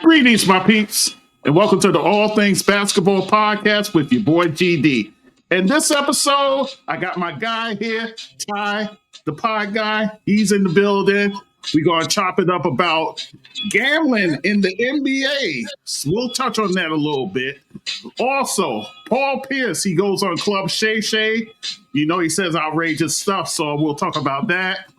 Greetings, my peeps, and welcome to the All Things Basketball Podcast with your boy GD. In this episode, I got my guy here, Ty, the pod guy. He's in the building. We're going to chop it up about gambling in the NBA. So we'll touch on that a little bit. Also, Paul Pierce, he goes on Club Shay. You know, he says outrageous stuff, so we'll talk about that.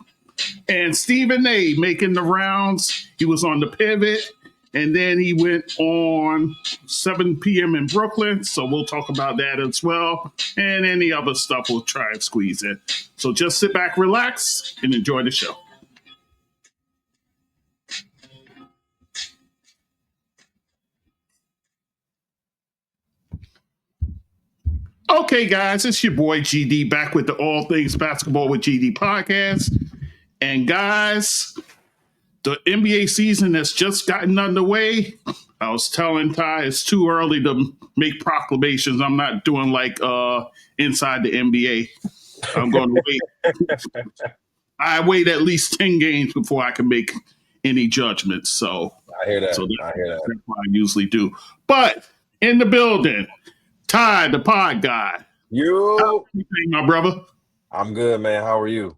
And Stephen A. making the rounds. He was on the Pivot, and then he went on 7 p.m. in Brooklyn. So we'll talk about that as well. And any other stuff we'll try and squeeze in. So just sit back, relax, and enjoy the show. Okay, guys, it's your boy GD back with the All Things Basketball with GD podcast. And guys, the NBA season has just gotten underway. I was telling Ty it's too early to make proclamations. I'm not doing like inside the NBA. I'm going to wait. I wait at least 10 games before I can make any judgments. So I hear that. That's what I usually do. But in the building, Ty, the pod guy. How you doing, my brother? I'm good, man. How are you?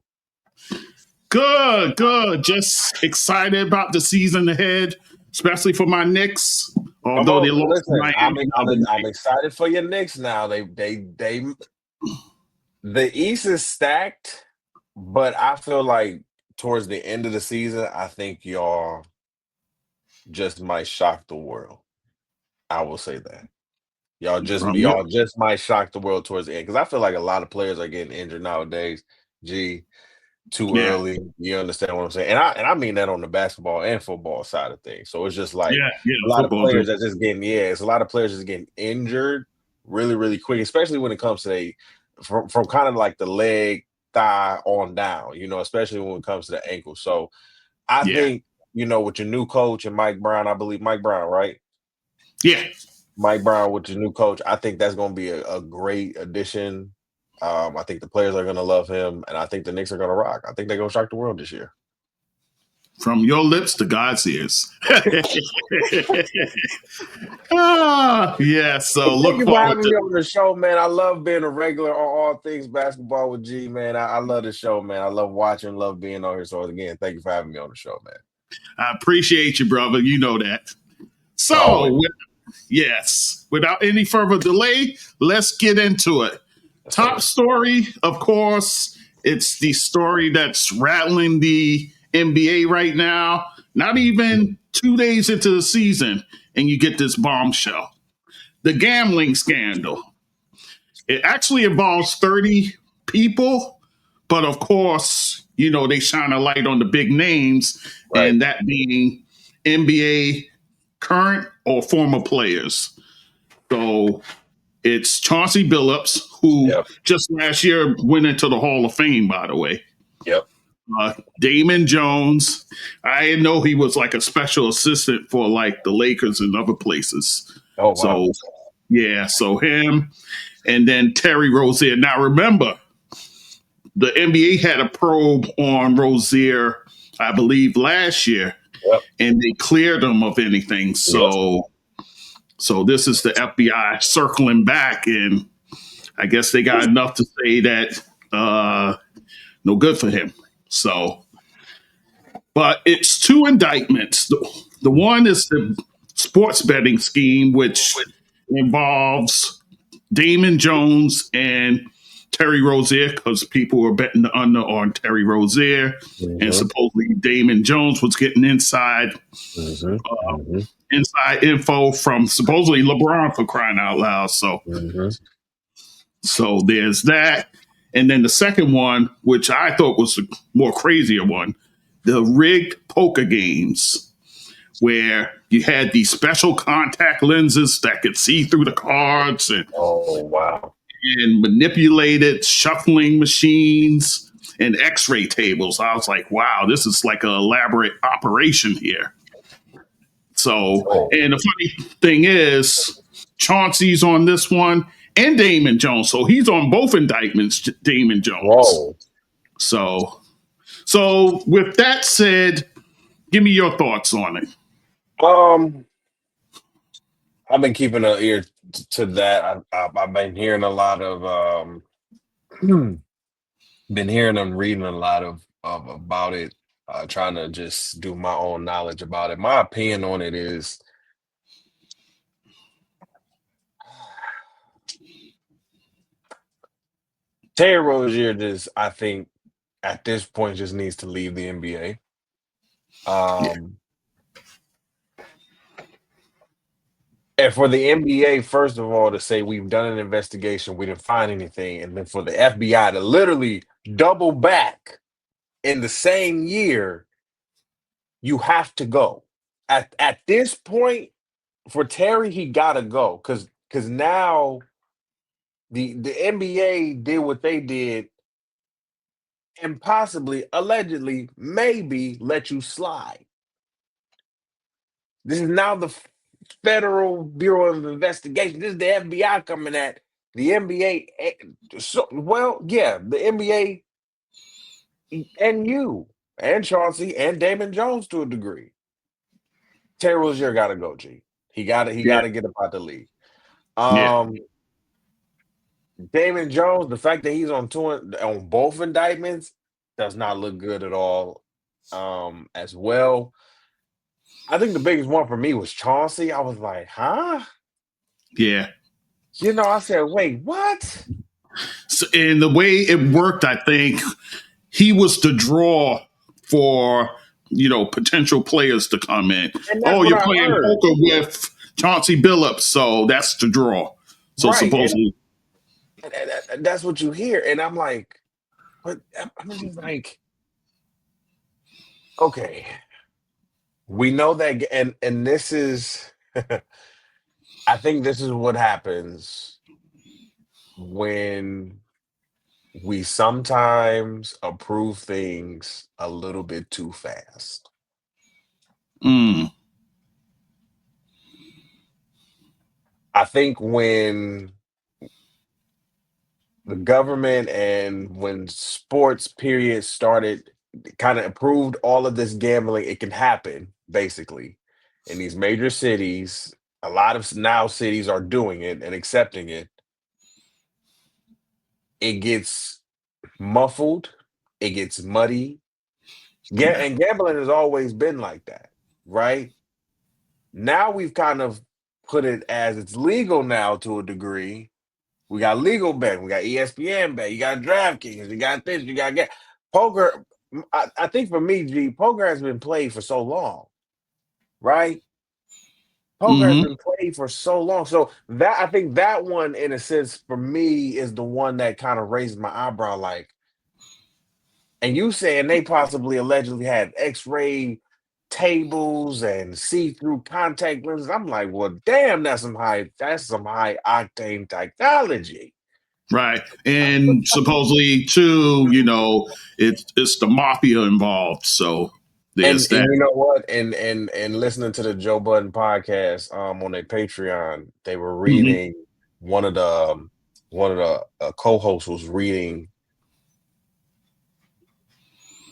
Good. Just excited about the season ahead, especially for my Knicks. Although they lost tonight. I'm excited for your Knicks now. The East is stacked, but I feel like towards the end of the season, I think y'all just might shock the world. I will say that. Y'all just might shock the world towards the end, because I feel like a lot of players are getting injured nowadays. Too early. You understand what I'm saying? And I mean that on the basketball and football side of things. So it's just like a lot of players that just getting it's a lot of players just getting injured really, really quick, especially when it comes to from kind of like the leg, thigh on down, especially when it comes to the ankle. So I think, with your new coach and Mike Brown, I believe Mike Brown, right? Yeah. Mike Brown with your new coach, I think that's going to be a great addition. I think the players are going to love him, and I think the Knicks are going to rock. I think they're going to shock the world this year. From your lips to God's ears. So look forward to having me on the show, man. I love being a regular on All Things Basketball with G, man. I love the show, man. I love watching, love being on here. So again, thank you for having me on the show, man. I appreciate you, brother. You know that. So, without any further delay, let's get into it. Top story, of course, it's the story that's rattling the NBA right now. Not even 2 days into the season, and you get this bombshell. The gambling scandal. It actually involves 30 people, but of course, they shine a light on the big names, and that being NBA current or former players. So it's Chauncey Billups, who just last year went into the Hall of Fame, by the way. Yep. Damon Jones. I didn't know he was like a special assistant for like the Lakers and other places. Oh, wow. So him. And then Terry Rozier. Now, remember, the NBA had a probe on Rozier, I believe, last year, and they cleared him of anything. So this is the FBI circling back, and I guess they got enough to say that no good for him. So, but it's 2 indictments. The one is the sports betting scheme, which involves Damon Jones and Terry Rozier, because people were betting the under on Terry Rozier, and supposedly Damon Jones was getting inside info from supposedly LeBron, for crying out loud. So there's that. And then the second one, which I thought was a more crazier one, the rigged poker games, where you had these special contact lenses that could see through the cards and manipulated shuffling machines and x-ray tables. I was like, wow, this is like an elaborate operation here. So, and the funny thing is, Chauncey's on this one and Damon Jones. So he's on both indictments, Damon Jones. Whoa. So with that said, give me your thoughts on it. Um, I've been keeping an ear to that. I've been hearing a lot of been hearing and reading a lot of about it. Trying to just do my own knowledge about it. My opinion on it is Terry Rozier just, I think, at this point just needs to leave the NBA. Yeah. And for the NBA, first of all, to say we've done an investigation, we didn't find anything, and then for the FBI to literally double back in the same year, you have to go. At this point, for Terry, he gotta go because now the NBA did what they did and possibly, allegedly, maybe let you slide. This is now the Federal Bureau of Investigation. This is the FBI coming at the NBA. So, well, yeah, the NBA and you and Chauncey and Damon Jones to a degree. Terry Rozier got to go, G. He got Yeah. to get up out the league. Yeah. Um, Damon Jones, the fact that he's on both indictments does not look good at all. As well, I think the biggest one for me was Chauncey. I was like, huh? Yeah. I said, wait, what? So, and the way it worked, I think he was the draw for potential players to come in. And that's Oh, what you're I playing heard. poker with Chauncey Billups, so that's the draw. So Right. supposedly, And that's what you hear. And I'm like, but I'm just like, okay. We know that and this is I think this is what happens when we sometimes approve things a little bit too fast. mm, I think when the government and when sports period started kind of approved all of this gambling, it can happen basically in these major cities. A lot of now cities are doing it and accepting it. It gets muffled, it gets muddy. Yeah, yeah, and gambling has always been like that, right? Now we've kind of put it as it's legal now to a degree. We got legal bet, we got ESPN bet, you got DraftKings, you got this, you got that. Poker. I think for me, G, poker has been played for so long, right? Poker has hmm been played for so long. So that I think that one, in a sense, for me, is the one that kind of raised my eyebrow, like, and you saying they possibly allegedly had X-ray tables and see-through contact lenses. I'm like, well, damn, that's some high octane technology. right. And supposedly too, it's the mafia involved. So there's And that. you know what? And listening to the Joe Budden podcast on their Patreon, they were Hmm. reading one of the co-hosts was reading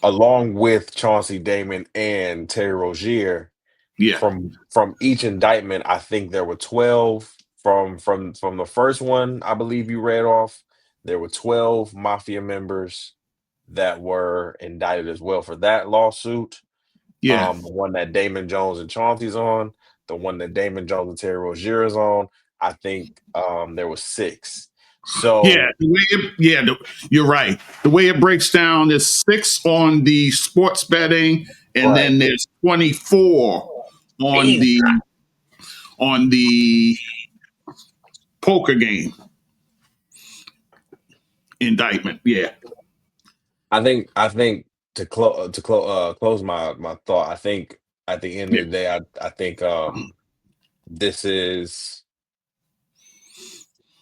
along with Chauncey Damon and Terry Rozier Yeah, from each indictment. I think there were 12 from the first one. I believe you read off. There were 12 mafia members that were indicted as well for that lawsuit. yeah, The one that Damon Jones and Chauncey's on, the one that Damon Jones and Terry Rozier is on. I think there was 6. yeah. So You're right. The way it breaks down is 6 on the sports betting, and right. then there's 24 on Jesus. the poker game indictment. Yeah, I think close my thought. I think at the end yeah, of the day, I think this is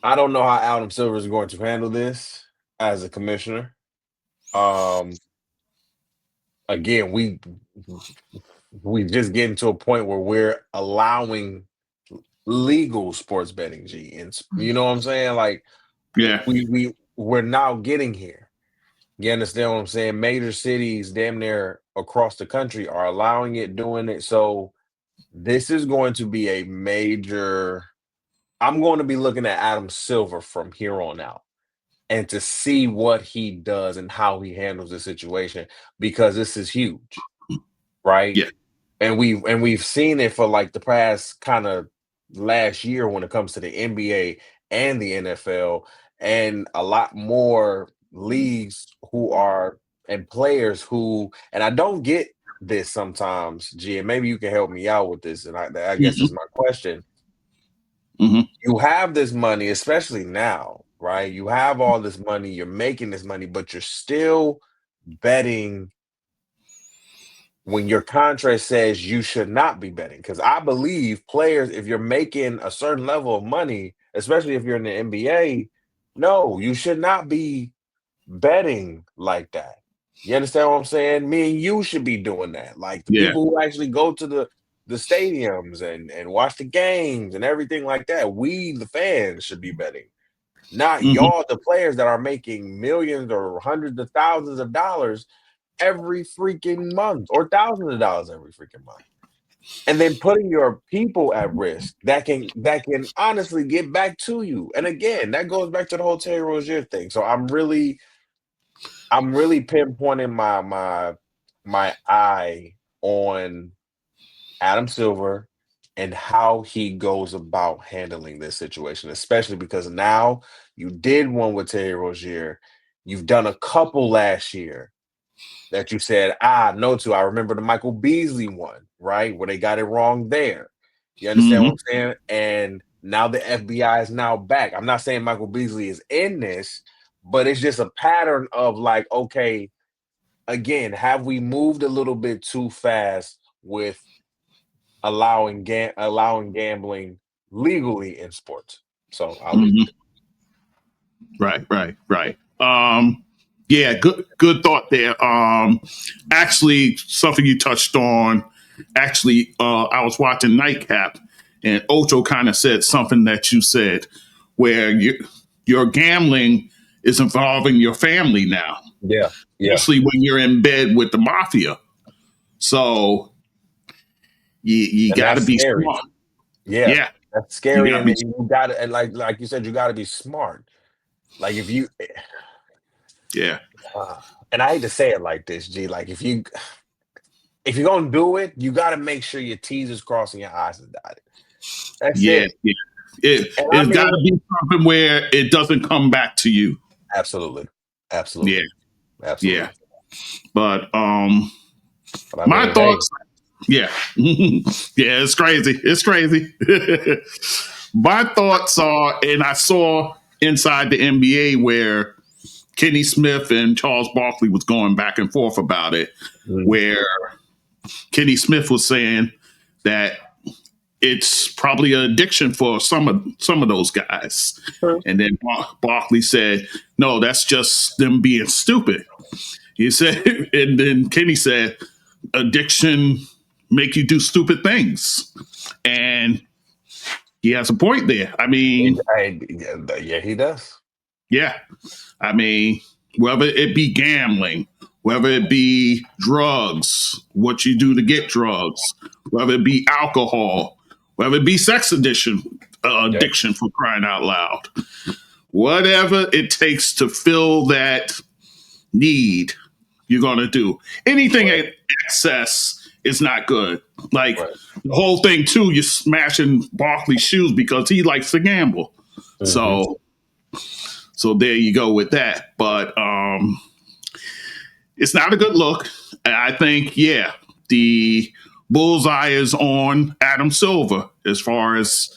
I don't know how Adam Silver is going to handle this as a commissioner. Um, again, we just getting to a point where we're allowing legal sports betting, G, and you know what I'm saying? Like yeah, we're now getting here. You understand what I'm saying? Major cities, damn near across the country, are allowing it, doing it. So this is going to be a major. I'm going to be looking at Adam Silver from here on out and to see what he does and how he handles the situation, because this is huge, right? Yeah. And we've seen it for like the past kind of last year when it comes to the NBA and the NFL and a lot more leagues who are and players who, and I don't get this sometimes, G, and maybe you can help me out with this. And I guess Mhm. is my question. Mhm. You have this money, especially now, right? You have all this money, you're making this money, but you're still betting when your contract says you should not be betting. Because I believe players, if you're making a certain level of money, especially if you're in the NBA, no, you should not be betting like that. You understand what I'm saying? Me and you should be doing that. Like the Yeah. people who actually go to the stadiums and watch the games and everything like that. We, the fans, should be betting. Not Mhm. y'all, the players that are making millions or hundreds of thousands of dollars every freaking month or thousands of dollars every freaking month. And then putting your people at risk that can honestly get back to you. And again, that goes back to the whole Terry Rozier thing. So I'm really pinpointing my eye on Adam Silver and how he goes about handling this situation, especially because now you did one with Terry Rozier. You've done a couple last year that you said, no to. I remember the Michael Beasley one, right? Where they got it wrong there. You understand what Mhm. I'm saying? And now the FBI is now back. I'm not saying Michael Beasley is in this, but it's just a pattern of like, okay, again, have we moved a little bit too fast with allowing gambling legally in sports? So I'll leave it Mhm. there. Right. Yeah, good thought there. Actually, something you touched on. Actually, I was watching Nightcap, and Ocho kind of said something that you said, where your gambling is involving your family now, Yeah, yeah. especially when you're in bed with the mafia. So you And got to that's be scary. smart. Yeah, Yeah, that's you scary, got to and be. then you gotta, and like you said, you gotta be smart. Like if you, Yeah, uh, and I hate to say it like this, G. Like if you're gonna do it, you gotta make sure your T's is crossing your I's is dotted. That's yeah, it. yeah. And I It's got mean, to be something where it doesn't come back to you. absolutely, Yeah, absolutely, yeah. absolutely. But But I my mean, hey, thoughts, yeah, yeah, it's crazy. It's crazy. My thoughts are, and I saw inside the NBA where Kenny Smith and Charles Barkley was going back and forth about it, mm, where Kenny Smith was saying that it's probably an addiction for some of those guys, true. and then Barkley said, "No, that's just them being stupid." He said, and then Kenny said, "Addiction make you do stupid things," and he has a point there. I mean, Yeah, he does. yeah, I mean, whether it be gambling, whether it be drugs, what you do to get drugs, whether it be alcohol, whether it be sex Yep. addiction for crying out loud, whatever it takes to fill that need, you're going to do. Anything Right. at excess is not good. Like Right. the whole thing, too, you're smashing Barkley's shoes because he likes to gamble. Hmm. So there you go with that. But it's not a good look. I think, yeah, the bullseye is on Adam Silver as far as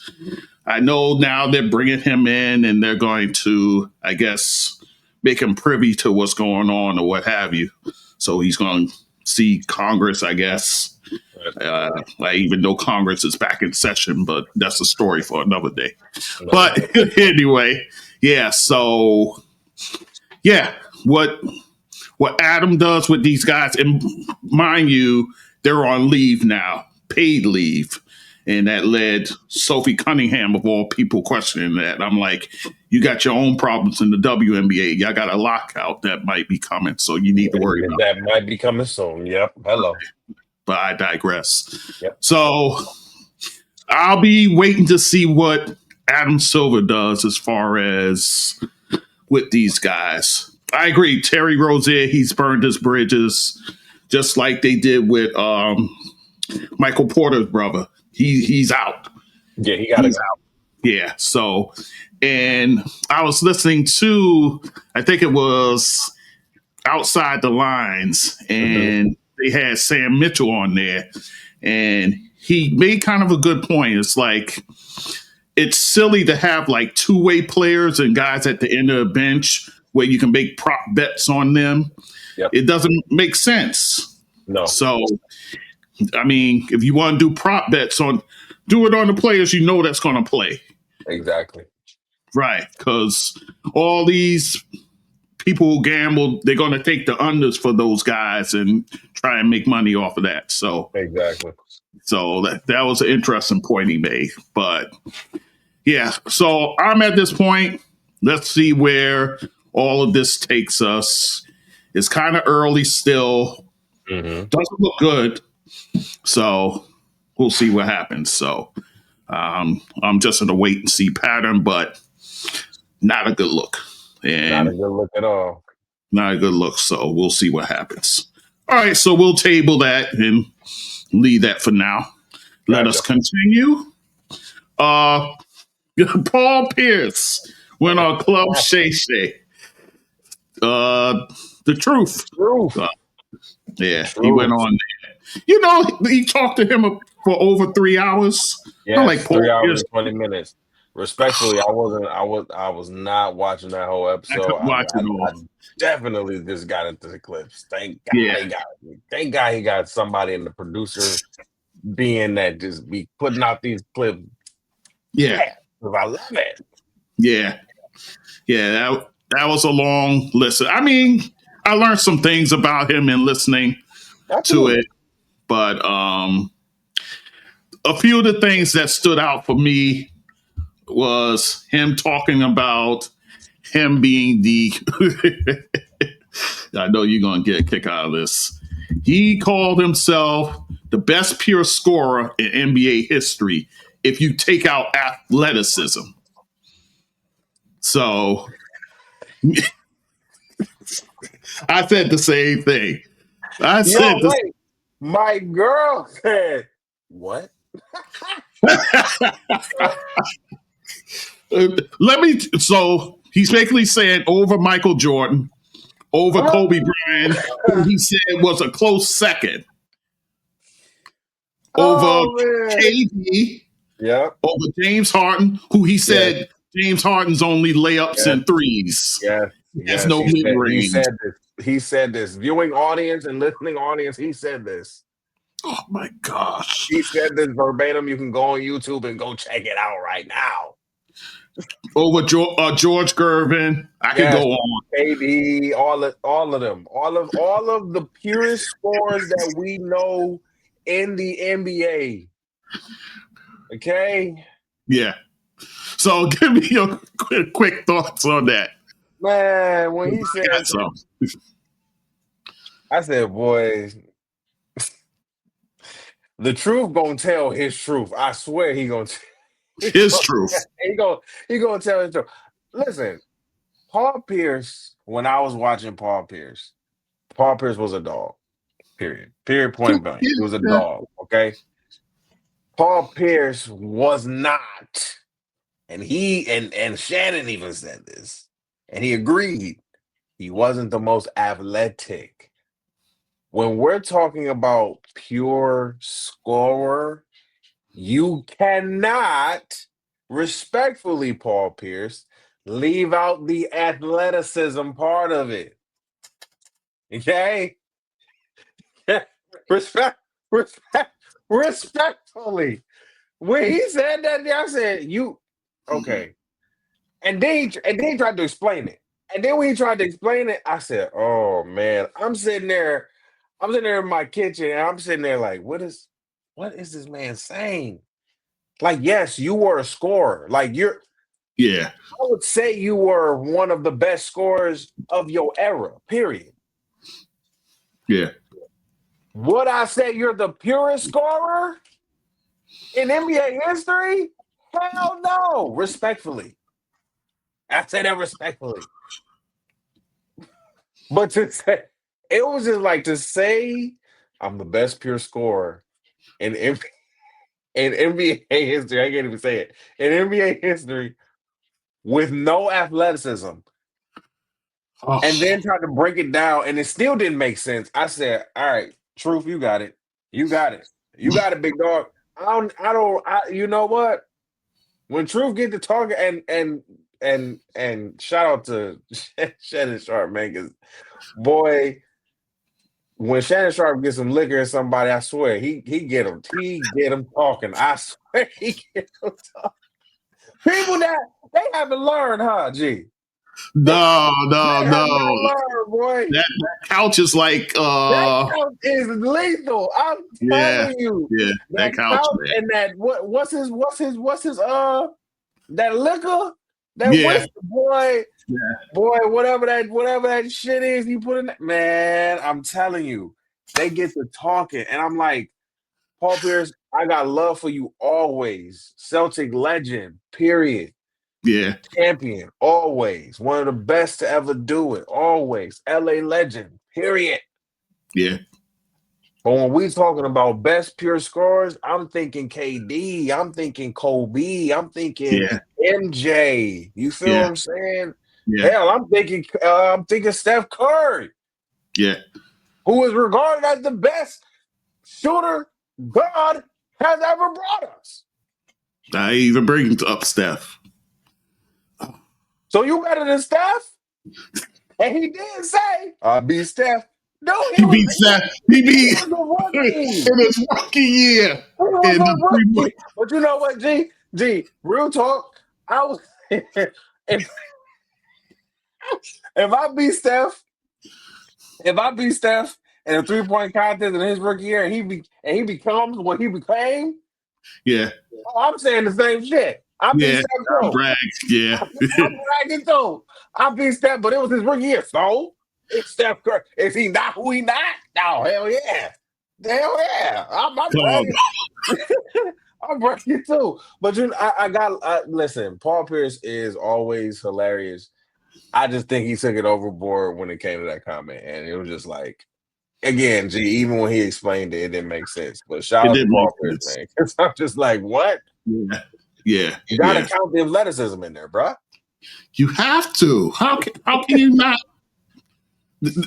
I know now they're bringing him in and they're going to, I guess, make him privy to what's going on or what have you. So he's going to see Congress, I guess. Right. Like, even though Congress is back in session, but that's a story for another day. Another But day. anyway, yeah. So yeah, what Adam does with these guys, and mind you, they're on leave now, paid leave. And that led Sophie Cunningham, of all people, questioning that. I'm like, you got your own problems in the WNBA. Y'all got a lockout that might be coming, so you need to worry about That might be coming soon. Yep. Hello. but I digress. Yep. So I'll be waiting to see what Adam Silver does as far as with these guys. I agree. Terry Rozier, he's burned his bridges just like they did with Michael Porter's brother. He's out. Yeah, he got to go. Yeah. So, and I was listening to, I think it was Outside the Lines, and they had Sam Mitchell on there, and he made kind of a good point. It's like, it's silly to have like two-way players and guys at the end of the bench where you can make prop bets on them. Yep. It doesn't make sense. No. So, I mean, if you want to do prop bets do it on the players you know that's going to play. Exactly. Right. Because all these people who gamble, they're going to take the unders for those guys and try and make money off of that. So, exactly. So that was an interesting point he made. But yeah, so I'm at this point. Let's see where all of this takes us. It's kind of early still. Doesn't look good. So we'll see what happens. So I'm just in a wait and see pattern, but not a good look. And not a good look at all. Not a good look. So we'll see what happens. All right. So we'll table that and leave that for now. Let us continue. Paul Pierce went on Club Shay. The truth. Yeah, he went on there. You know, he talked to him for over 3 hours. Yeah, like 3 hours and 20 minutes. Respectfully, I was not watching that whole episode. I definitely just got into the clips. Thank God he got somebody in the producer being that just be putting out these clips. Yeah. I love it. Yeah. That was a long listen. I mean, I learned some things about him in listening to it, but a few of the things that stood out for me was him talking about him being the I know you're going to get a kick out of this. He called himself the best pure scorer in NBA history if you take out athleticism. So I said the same thing. My girl said, what? So he's basically saying over Michael Jordan, over Kobe Bryant, who he said was a close second, over KD, over James Harden, who he said James Harden's only layups and threes. Yes, no mid-range. He said this. Viewing audience and listening audience, he said this. Oh my gosh. He said this verbatim. You can go on YouTube and go check it out right now. Over George Gervin. I can go on. KD, all of them. All of the purest scores that we know in the NBA. Okay? Yeah. So give me your quick thoughts on that. Man, when he said I said, boy, the truth gonna tell his truth. I swear he gonna tell his truth. He gonna tell his truth. Listen, Paul Pierce, when I was watching Paul Pierce was a dog. Period. Point blank. He was a dog. Okay. Paul Pierce was not, and and Shannon even said this, and he agreed. He wasn't the most athletic. When we're talking about pure scorer, you cannot, respectfully, Paul Pierce, leave out the athleticism part of it. Okay? Respectfully. When he said that, I said, okay. And then he tried to explain it. And then when he tried to explain it, I said, oh man, I'm sitting there in my kitchen and I'm sitting there like, what is this man saying? Like, yes, you were a scorer. Like I would say you were one of the best scorers of your era, period. Yeah. Would I say you're the purest scorer in NBA history? Hell no. Respectfully. I say that respectfully. But to say, it was just like to say I'm the best pure scorer in NBA history. I can't even say it. In NBA history with no athleticism. Oh, And then tried to break it down, and it still didn't make sense. I said, "All right, Truth, you got it. You got it. You got it, big dog." You know what? When Truth get to talking, and shout out to Shannon Sharp, man, because boy, when Shannon Sharp gets some liquor in somebody, I swear he get him talking. I swear he get him talking. People that they haven't learned, huh? G. no, no, They have not no. learned, boy. That couch is like That couch is lethal. I'm yeah, telling you. yeah, that That couch, couch man. and that what's his that liquor, that Yeah, whiskey, boy, yeah, whatever that shit is you put in that, man, I'm telling you, they get to talking, and I'm like, Paul Pierce, I got love for you always. Celtic legend, period. yeah, Champion, always. One of the best to ever do it, always. LA legend, period. yeah, But when we talking about best pure scorers, I'm thinking KD, I'm thinking Kobe, I'm thinking yeah, MJ. You feel what yeah, I'm saying? yeah, Hell, I'm thinking Steph Curry, yeah. who is regarded as the best shooter God has ever brought us. I even bring up Steph. So you better than Steph? And he did say, "I beat Steph." No, He beat Steph. He he beat was a rookie. in his rookie year He was in the a three rookie. But you know what, G? Real talk. I was if if I beat Steph in a 3-point contest in his rookie year, and he becomes what he became, Yeah, I'm saying the same shit. I beat yeah. Steph I too. brag. Yeah, I'm bragging too. I beat Steph, but it was his rookie year. So it's Steph Curry. Is he not who he not? No, hell yeah. Hell yeah. I'm come bragging. I'm bragging too. But listen, Paul Pierce is always hilarious. I just think he took it overboard when it came to that comment. And it was just like, again, G, even when he explained it, it didn't make sense. But shout it out to didn't make Paul Pierce, sense. man. Because I'm just like, what? Yeah, yeah, You got to yeah. count the athleticism in there, bruh. You have to. How can you not?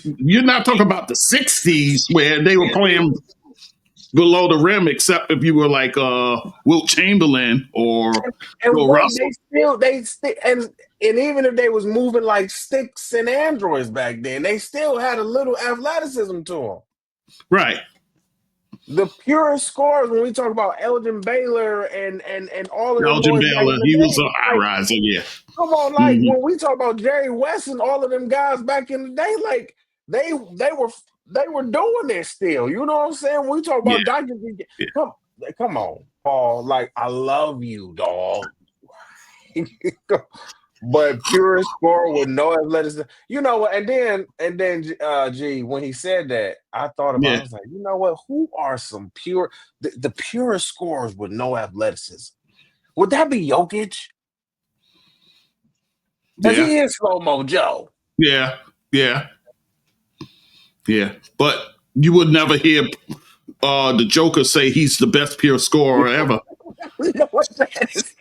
You're not talking about the '60s where they were playing below the rim, except if you were like Wilt Chamberlain or And Bill wait, Russell. and even if they was moving like sticks and androids back then, they still had a little athleticism to them. Right. The purest scores when we talk about Elgin Baylor and all of them Elgin boys back Baylor, in the he was a day, high like riser. Yeah. come on, like Hmm. when we talk about Jerry West and all of them guys back in the day, like they were doing this still. You know what I'm saying? When we talk Yeah. about Dr. Yeah. Come on, Paul. Like I love you, dog. But pure score with no athleticism. You know what? And then, G, when he said that, I thought about it. Yeah. I was like, you know what? Who are some the purest scorers with no athleticism? Would that be Jokic? Because Yeah. he is slow mo Joe. Yeah. Yeah. Yeah. But you would never hear the Joker say he's the best pure scorer ever. You know what that is?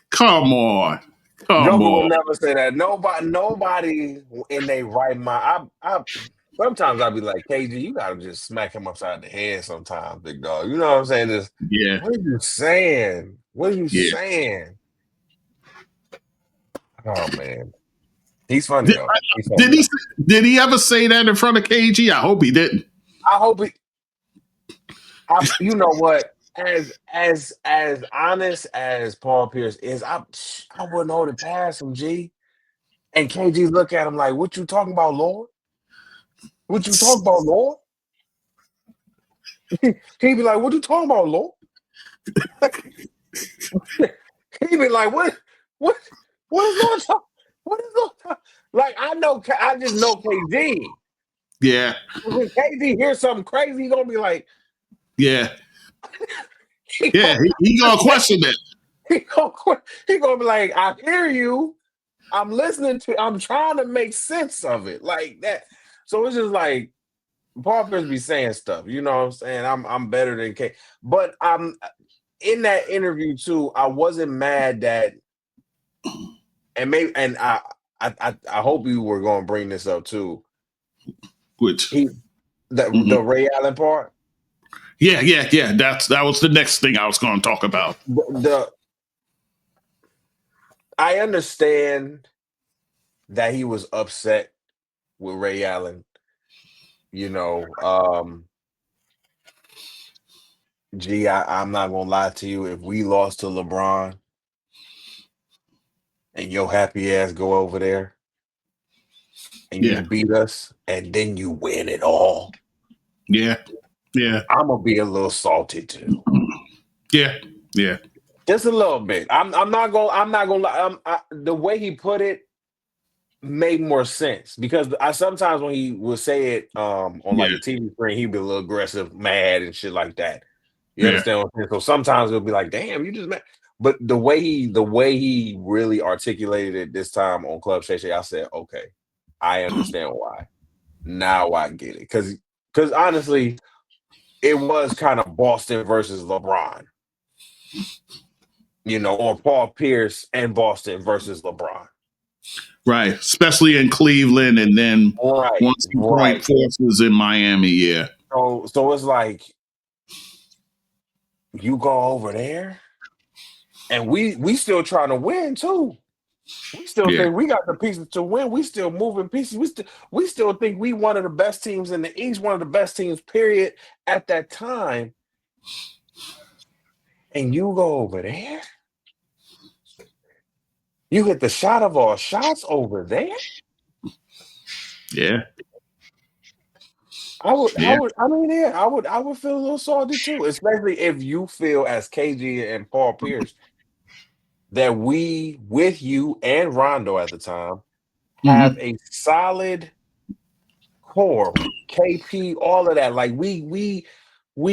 Come on. Come Joker would on. never say that. Nobody in their right mind. I sometimes I'd be like, KG, you gotta just smack him upside the head sometimes, big dog. You know what I'm saying? Just Yeah. what are you saying? What are you Yeah. saying? Oh man. He's funny Did, though. He's funny did he though. did he ever say that in front of KG? I hope he didn't. I hope you know what? As honest as Paul Pierce is, I wouldn't hold it past him, G. And KG look at him like, what you talking about, Lord? What you talking about, Lord? He'd be like, "What you talking about, Lord?" He'd be like, what is Lord talking? What is Lord talking? Like I just know KG. Yeah. When KD hears something crazy, he's gonna be like, Yeah. he Yeah. gonna, He gonna question it. he gonna be like, I hear you. I'm listening to. I'm trying to make sense of it, like that. So it's just like Paul Pierce be saying stuff. You know what I'm saying? I'm better than K. But I'm in that interview too. I wasn't mad that, and I hope you were going to bring this up too. Which The Ray Allen part. Yeah. That was the next thing I was going to talk about. I understand that he was upset with Ray Allen. You know, I'm not gonna lie to you. If we lost to LeBron and your happy ass go over there and you beat us and then you win it all, yeah, I'm gonna be a little salty too. Yeah. Just a little bit. I'm not gonna lie. The way he put it made more sense because I sometimes when he would say it on like a TV screen, he'd be a little aggressive, mad, and shit like that. You understand what I'm saying? So sometimes it'll be like, "Damn, you just mad." But the way he really articulated it this time on Club Shay, I said, "Okay, I understand why. Now I get it." Because honestly, it was kind of Boston versus LeBron. You know, or Paul Pierce and Boston versus LeBron. Right. Especially in Cleveland and then once he joined forces in Miami, yeah. So it's like you go over there and we still trying to win too. We still think we got the pieces to win. We still moving pieces. We still think we one of the best teams in the East, one of the best teams, period, at that time. And you go over there. You hit the shot of all shots over there. Yeah. I would feel a little salty too, especially if you feel as KG and Paul Pierce that we, with you and Rondo at the time, have a solid core, KP, all of that. Like we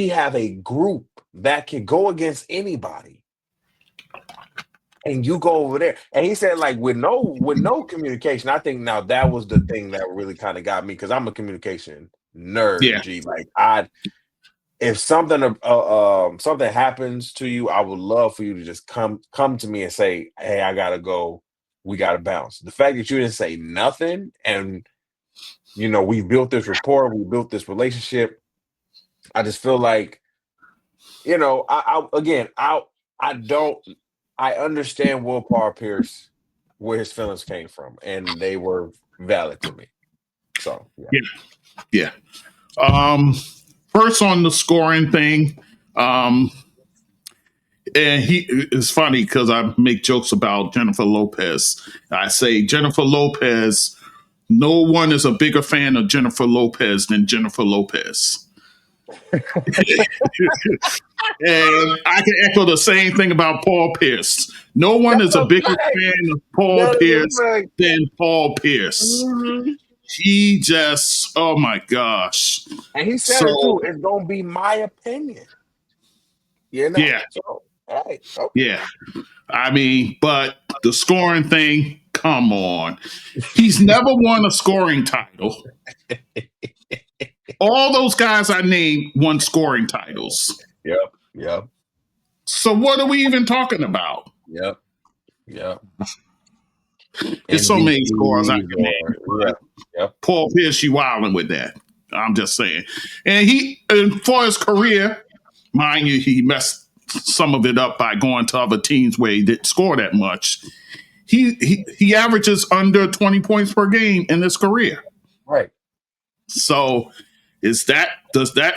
have a group that can go against anybody. And you go over there. And he said, like, with no communication, I think now that was the thing that really kind of got me because I'm a communication nerd. G. Like if something something happens to you, I would love for you to just come to me and say, "Hey, I gotta go. We gotta bounce." The fact that you didn't say nothing, and you know, we built this rapport, we built this relationship. I just feel like, you know, I understand Will Paul Pierce where his feelings came from, and they were valid to me. So yeah. First on the scoring thing, and it's funny because I make jokes about Jennifer Lopez. I say Jennifer Lopez. No one is a bigger fan of Jennifer Lopez than Jennifer Lopez. And I can echo the same thing about Paul Pierce. No one is a bigger fan of Paul Pierce than Paul Pierce. Mm-hmm. He just, oh my gosh. And he said it too, it's going to be my opinion. You know? Yeah. So, hey, okay. Yeah. I mean, but the scoring thing, come on. He's never won a scoring title. All those guys I named won scoring titles. Yep. So what are we even talking about? Yep. There's so many scores I can name. Yep. Paul Pierce, you wilding with that. I'm just saying. And for his career, mind you, he messed some of it up by going to other teams where he didn't score that much. He averages under 20 points per game in his career. Right. So does that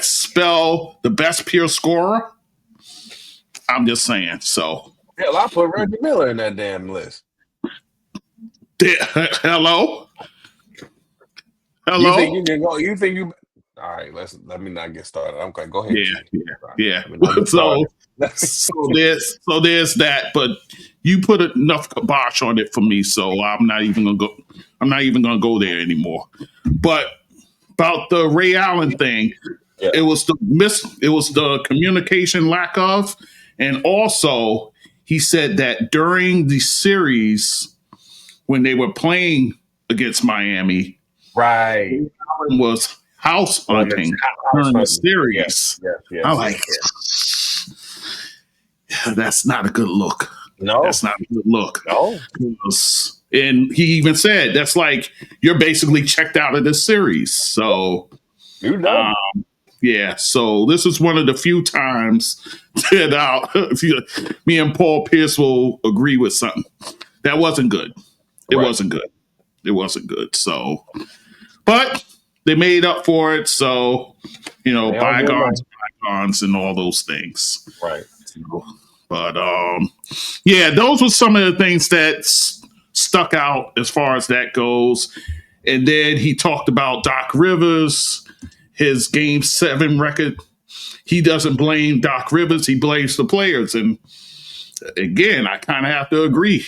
spell the best pure scorer? I'm just saying. So hell, I put Reggie Miller in that damn list. Hello? You think you can go? You think you? All right, let me not get started. I'm going. Go ahead. Yeah. So there's that, but you put enough kibosh on it for me, so I'm not even gonna go there anymore. But about the Ray Allen thing. Yeah. It was the communication lack of, and also he said that during the series when they were playing against Miami, Right. Ray Allen was house hunting during the series. Yes. I'm like, that's not a good look. No. That's not a good look. No. And he even said that's like you're basically checked out of this series. So You know. yeah, so this is one of the few times that me and Paul Pierce will agree with something. That wasn't good. It wasn't good. It wasn't good. So, but they made up for it. So, bygones and all those things. Right. So, but yeah, those were some of the things that stuck out as far as that goes. And then he talked about Doc Rivers, his Game 7 record. He doesn't blame Doc Rivers. He blames the players. And again, I kind of have to agree.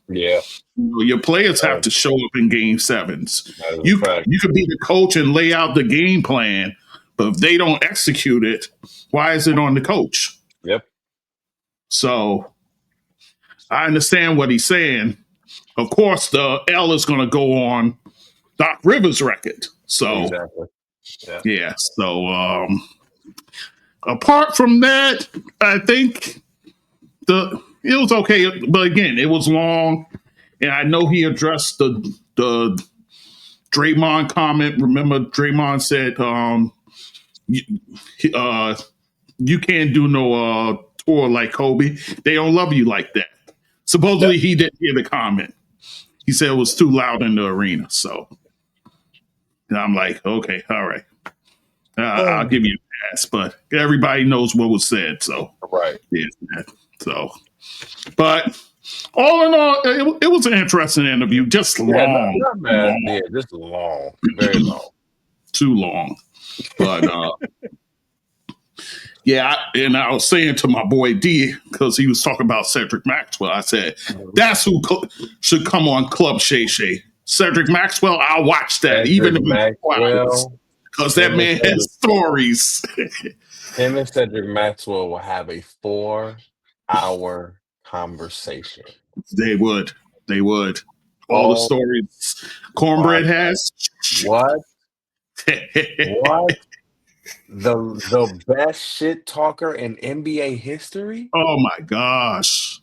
Yeah. Your players have to show up in Game 7s. You you could be the coach and lay out the game plan, but if they don't execute it, why is it on the coach? Yep. So I understand what he's saying. Of course, the L is going to go on Doc Rivers' record. So, exactly. Yeah. So, apart from that, I think it was okay. But again, it was long, and I know he addressed the Draymond comment. Remember, Draymond said, "You can't do no tour like Kobe. They don't love you like that." Supposedly, he didn't hear the comment. He said it was too loud in the arena. So, and I'm like, okay, all right. I'll give you a pass, but everybody knows what was said. So, yeah. So, but all in all, it was an interesting interview. Just long. Not bad. Long. Yeah, just long. Very long. Too long. But, yeah, and I was saying to my boy D, because he was talking about Cedric Maxwell, I said, that's who should come on Club Shay Shay. Cedric Maxwell, I'll watch that. Cedric even if Maxwell, because that man has stories. Him and Cedric Maxwell will have a 4-hour conversation. They would. All the stories Cornbread has. What? What? The best shit talker in NBA history? Oh my gosh.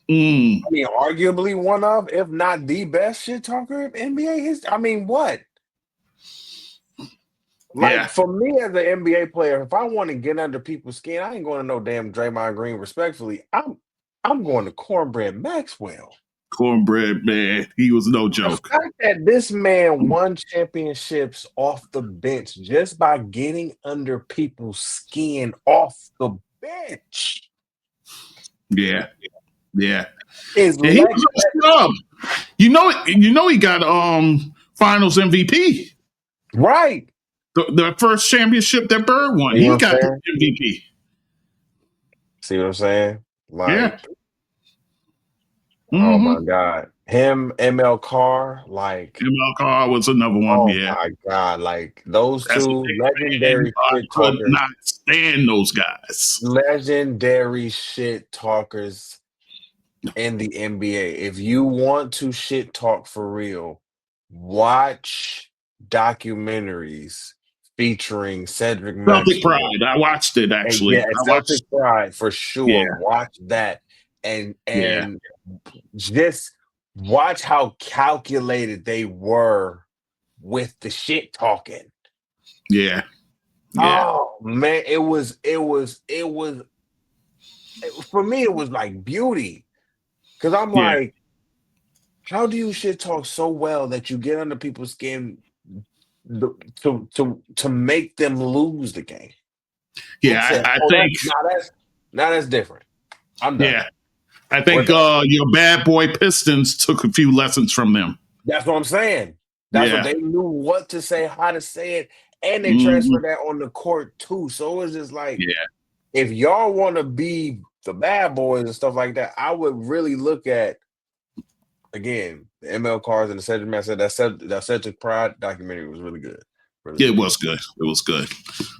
I mean, arguably one of, if not the best shit talker in NBA history. I mean, what? Like, for me as an NBA player, if I want to get under people's skin, I ain't going to no damn Draymond Green, respectfully. I'm going to Cornbread Maxwell. Cornbread, man, he was no joke. The fact that this man won championships off the bench just by getting under people's skin off the bench. Yeah. Is he was you know he got finals MVP. Right. The first championship that Bird won. He got the MVP. See what I'm saying? Like, yeah. Oh my God. Him, ML Carr, like ML Carr was another one. Oh my God. Like those two legendary shit talkers. Could not stand those guys. Legendary shit talkers in the NBA. If you want to shit talk for real, watch documentaries featuring Cedric Maxwell. Celtic Pride. I watched it actually. Yeah, Celtic Pride for sure. Yeah. Watch that and just watch how calculated they were with the shit talking. Yeah. Oh man, it was for me. It was like beauty, because I'm like, how do you shit talk so well that you get under people's skin to make them lose the game? Yeah, I think that's different. I'm done. Yeah, I think your bad boy Pistons took a few lessons from them. That's what I'm saying. That's what they knew what to say, how to say it, and they transferred that on the court too. So it was just like, if y'all want to be the bad boys and stuff like that, I would really look at, again, the ML Cars and the Cedric Maxwell. That Cedric Pride documentary was really good. Really It was good. It was good.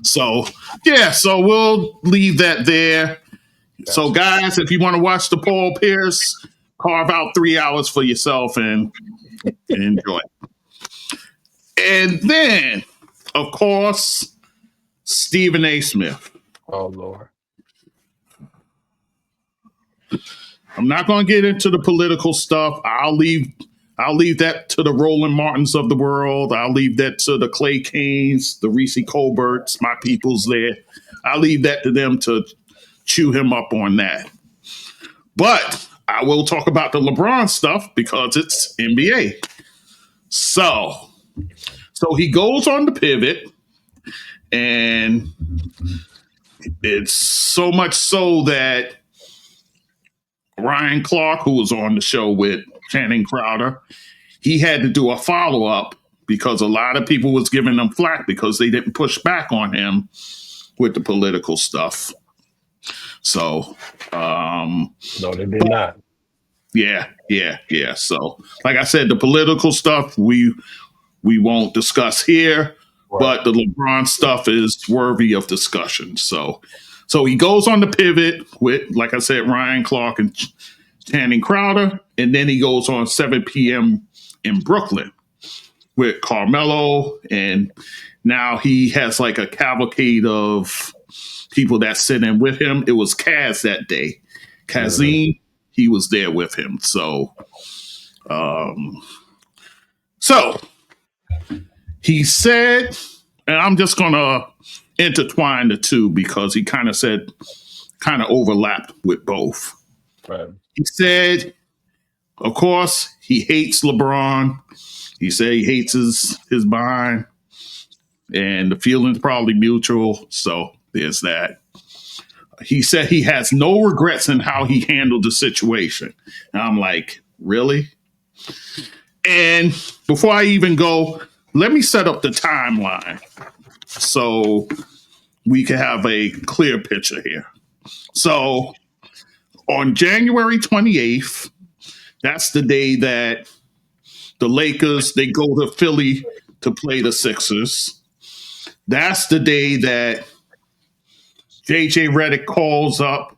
So, yeah, so we'll leave that there. Gotcha. So, guys, if you want to watch the Paul Pierce, carve out 3 hours for yourself and enjoy. And then, of course, Stephen A. Smith. Oh Lord. I'm not going to get into the political stuff. I'll leave that to the Roland Martins of the world. I'll leave that to the Clay Canes, the Reese Colberts, my people's there. I'll leave that to them to chew him up on that. But I will talk about the LeBron stuff because it's NBA. So he goes on the pivot, and it's so much so that Ryan Clark, who was on the show with Channing Crowder, he had to do a follow-up because a lot of people was giving him flack because they didn't push back on him with the political stuff. So, no, they did not. Yeah. So, like I said, the political stuff we won't discuss here, right. But the LeBron stuff is worthy of discussion. So he goes on the pivot with, like I said, Ryan Clark and Channing Crowder, and then he goes on 7 p.m. in Brooklyn with Carmelo, and now he has like a cavalcade of people that sit in with him. It was Kaz that day. Kazim, he was there with him. So he said, and I'm just going to intertwine the two because he kind of overlapped with both. Right. He said, of course, he hates LeBron. He said he hates his behind, and the feeling's probably mutual. So there's that. He said he has no regrets in how he handled the situation. And I'm like, really? And before I even go, let me set up the timeline so we can have a clear picture here. So on January 28th, that's the day that the Lakers, they go to Philly to play the Sixers. That's the day that JJ Redick calls up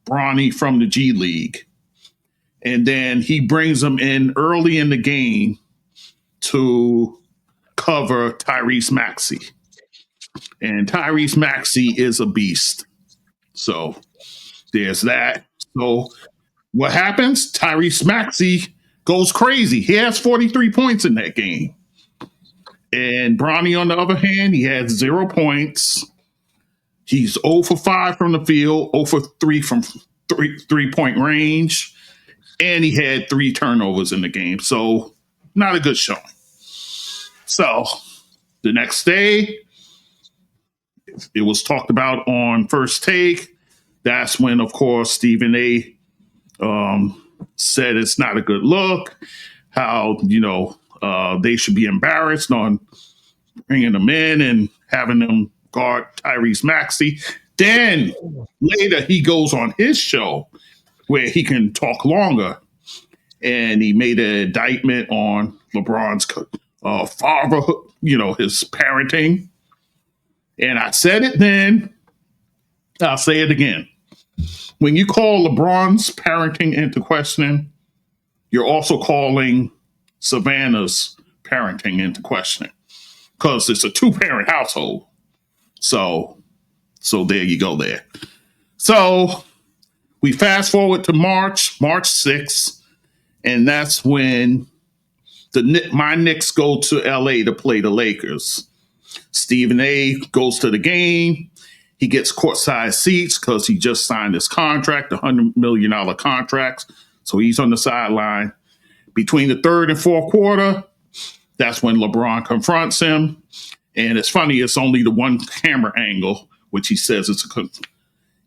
Bronny from the G League. And then he brings him in early in the game to cover Tyrese Maxey. And Tyrese Maxey is a beast. So there's that. So what happens? Tyrese Maxey goes crazy. He has 43 points in that game. And Bronny, on the other hand, he has 0 points. He's 0 for 5 from the field, 0 for 3 from three-point range, and he had 3 turnovers in the game. So not a good showing. So the next day, it was talked about on First Take. That's when, of course, Stephen A. Said it's not a good look, how, they should be embarrassed on bringing them in and having them guard Tyrese Maxey. Then later he goes on his show where he can talk longer, and he made an indictment on LeBron's father, his parenting. And I said it then, I'll say it again. When you call LeBron's parenting into question, you're also calling Savannah's parenting into question because it's a 2-parent household. So there you go there. So we fast forward to March 6th, and that's when my Knicks go to LA to play the Lakers. Stephen A. goes to the game. He gets courtside seats because he just signed his contract, a $100 million contract. So he's on the sideline. Between the third and fourth quarter, that's when LeBron confronts him. And it's funny, it's only the one camera angle, which he says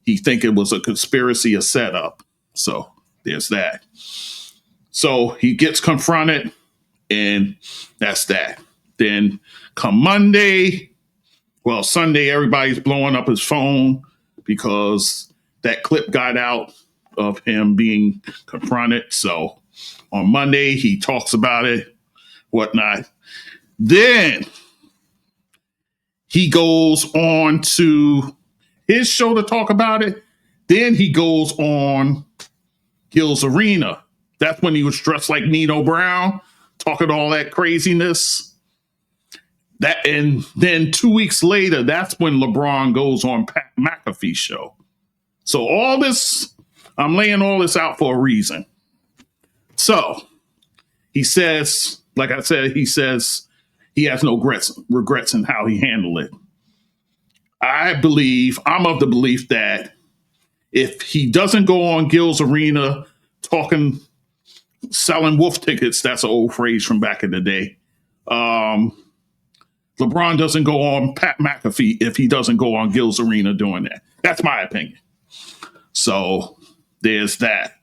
he think it was a conspiracy, a setup. So there's that. So he gets confronted, and that's that. Then come Sunday, everybody's blowing up his phone because that clip got out of him being confronted. So on Monday, he talks about it, whatnot. Then He goes on to his show to talk about it. Then he goes on Gil's Arena. That's when he was dressed like Nino Brown, talking all that craziness. That and then 2 weeks later, that's when LeBron goes on Pat McAfee Show. So all this, I'm laying all this out for a reason. So he says, like I said, he says he has no regrets in how he handled it. I'm of the belief that if he doesn't go on Gil's Arena talking, selling wolf tickets, that's an old phrase from back in the day. LeBron doesn't go on Pat McAfee if he doesn't go on Gil's Arena doing that. That's my opinion. So there's that.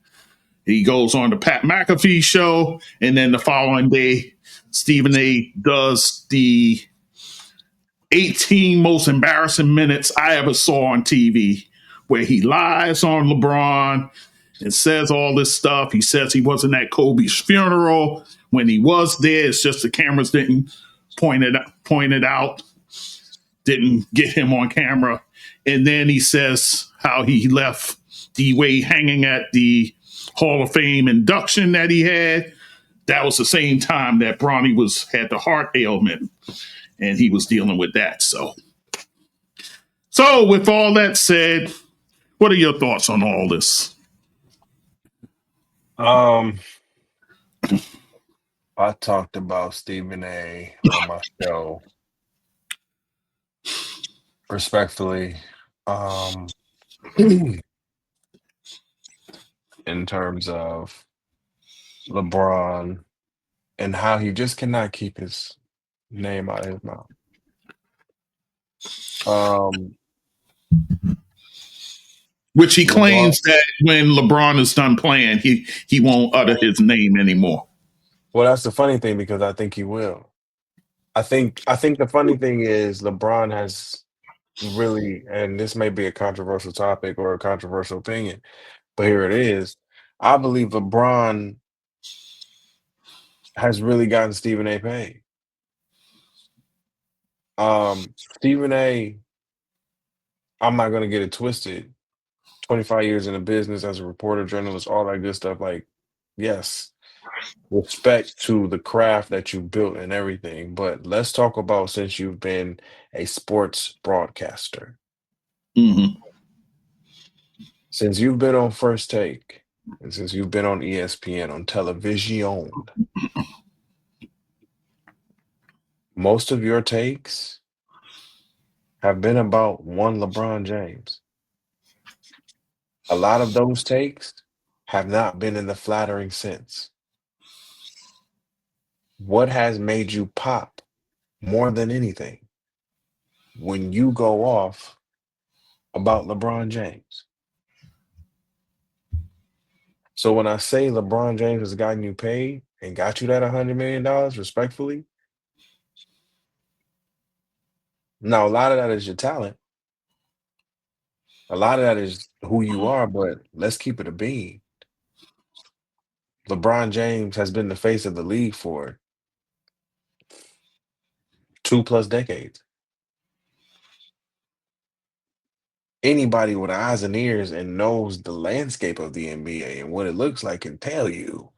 He goes on the Pat McAfee Show, and then the following day, Stephen A. does the 18 most embarrassing minutes I ever saw on TV, where he lies on LeBron and says all this stuff. He says he wasn't at Kobe's funeral. When he was there, it's just the cameras didn't point it out, didn't get him on camera. And then he says how he left D-Wade hanging at the Hall of Fame induction that he had. That was the same time that Bronny had the heart ailment, and he was dealing with that. So with all that said, what are your thoughts on all this? I talked about Stephen A. on my show. Respectfully, in terms of LeBron and how he just cannot keep his name out of his mouth. Which he claims that when LeBron is done playing, he won't utter his name anymore. Well, that's the funny thing, because I think he will. I think the funny thing is LeBron has really, and this may be a controversial topic or a controversial opinion, but here it is. I believe LeBron has really gotten Stephen A. paid. Stephen A., I'm not going to get it twisted. 25 years in the business as a reporter, journalist, all that good stuff. Like, yes, respect to the craft that you built and everything. But let's talk about, since you've been a sports broadcaster, since you've been on First Take, and since you've been on ESPN, on television, most of your takes have been about one LeBron James. A lot of those takes have not been in the flattering sense. What has made you pop more than anything when you go off about LeBron James? So when I say LeBron James has gotten you paid and got you that $100 million, respectfully, now a lot of that is your talent. A lot of that is who you are, but let's keep it a bean. LeBron James has been the face of the league for 2+ decades. Anybody with eyes and ears and knows the landscape of the NBA and what it looks like can tell you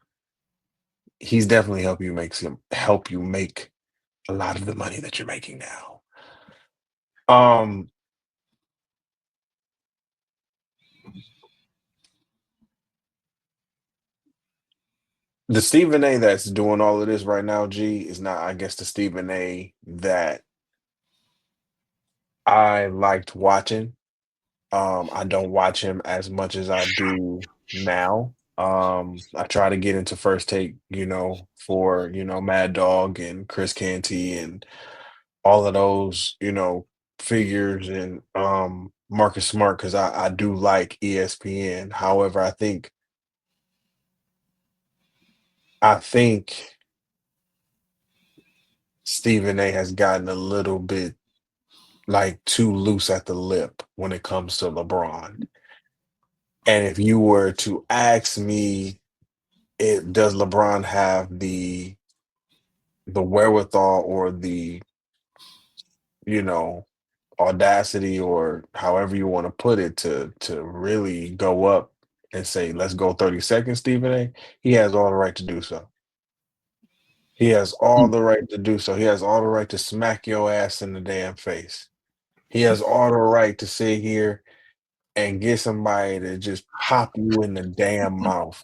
he's definitely help you make a lot of the money that you're making now. The Stephen A. that's doing all of this right now, G, is not, I guess, the Stephen A. that I liked watching. I don't watch him as much as I do now. I try to get into First Take, for, Mad Dog and Chris Canty and all of those, figures, and Marcus Smart, because I do like ESPN. However, I think Stephen A. has gotten a little bit like too loose at the lip when it comes to LeBron. And if you were to ask me, does LeBron have the wherewithal or the audacity or however you want to put it to really go up and say, let's go 30 seconds, Stephen A., he has all the right to do so. He has all the right to do so. He has all the right to smack your ass in the damn face. He has all the right to sit here and get somebody to just pop you in the damn mouth.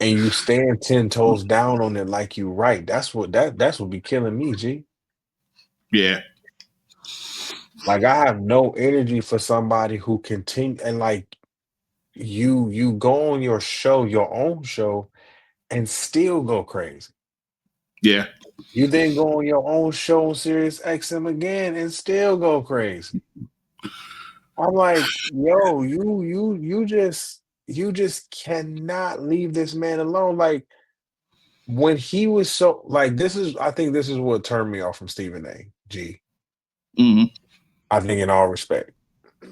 And you stand 10 toes down on it like you right. That's what be killing me, G. Yeah. Like, I have no energy for somebody who continue and like you go on your show, your own show, and still go crazy. Yeah. You then go on your own show on Sirius XM again and still go crazy. I'm like, yo, you just cannot leave this man alone. Like, when he was so like, I think this is what turned me off from Stephen A. G. Mm-hmm. I think in all respect.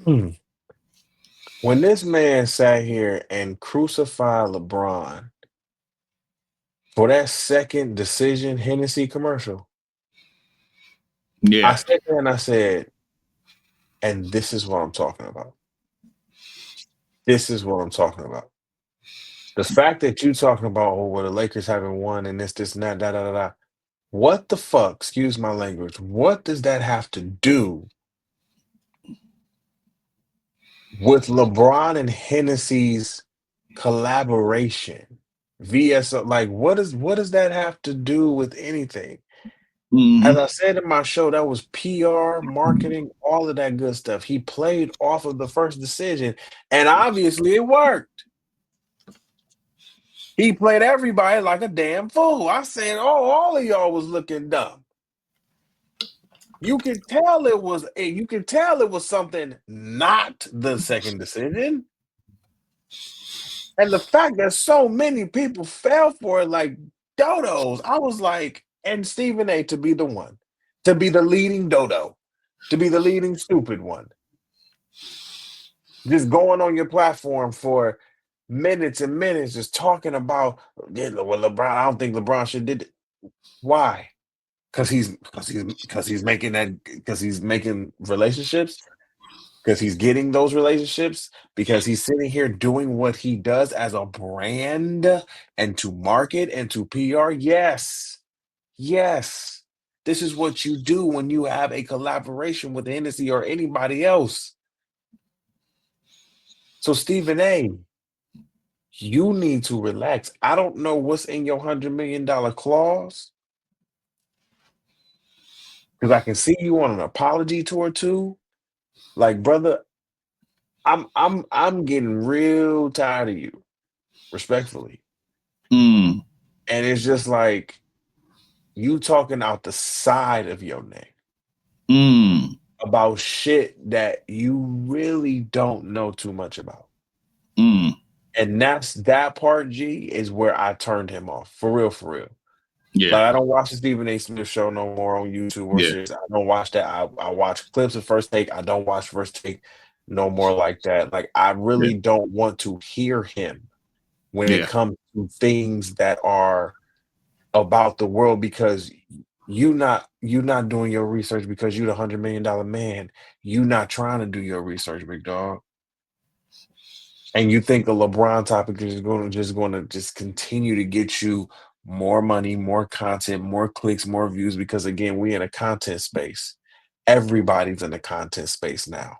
When this man sat here and crucified LeBron for that second decision Hennessy commercial, I Yeah. sat there and I said, and this is what I'm talking about. This is what I'm talking about. The fact that you talking about, oh, well, the Lakers haven't won and this, and that, da, da, da, da. What the fuck, excuse my language, what does that have to do with LeBron and Hennessy's collaboration? VS, like, what does that have to do with anything? As Mm-hmm. I said in my show, that was PR, marketing, all of that good stuff. He played off of the first decision, and obviously it worked. He played everybody like a damn fool. I said, oh, all of y'all was looking dumb. You could tell it was something not the second decision. And the fact that so many people fell for it like dodos, I was like, and Stephen A. to be the one, to be the leading dodo, to be the leading stupid one. Just going on your platform for minutes and minutes, just talking about, yeah, well, LeBron, I don't think LeBron should did it. Why? Because he's making relationships, because he's getting those relationships, because he's sitting here doing what he does as a brand and to market and to PR. Yes. Yes. This is what you do when you have a collaboration with Hennessy or anybody else. So Stephen A., you need to relax. I don't know what's in your $100 million clause, because I can see you on an apology tour too. Like, brother, I'm getting real tired of you, respectfully. Mm. And it's just like you talking out the side of your neck Mm. about shit that you really don't know too much about. Mm. And that part, G, is where I turned him off. For real, for real. Yeah. Like, I don't watch the Stephen A. Smith show no more on YouTube or Yeah. series. I don't watch that. I watch clips of First Take. I don't watch First Take no more like that. Like, I Yeah. really don't want to hear him when it Yeah. comes to things that are about the world, because you not doing your research, because you the $100 million man. You not trying to do your research, big dog. And you think a LeBron topic is going to continue to get you more money, more content, more clicks, more views, because again, we in a content space. Everybody's in the content space now.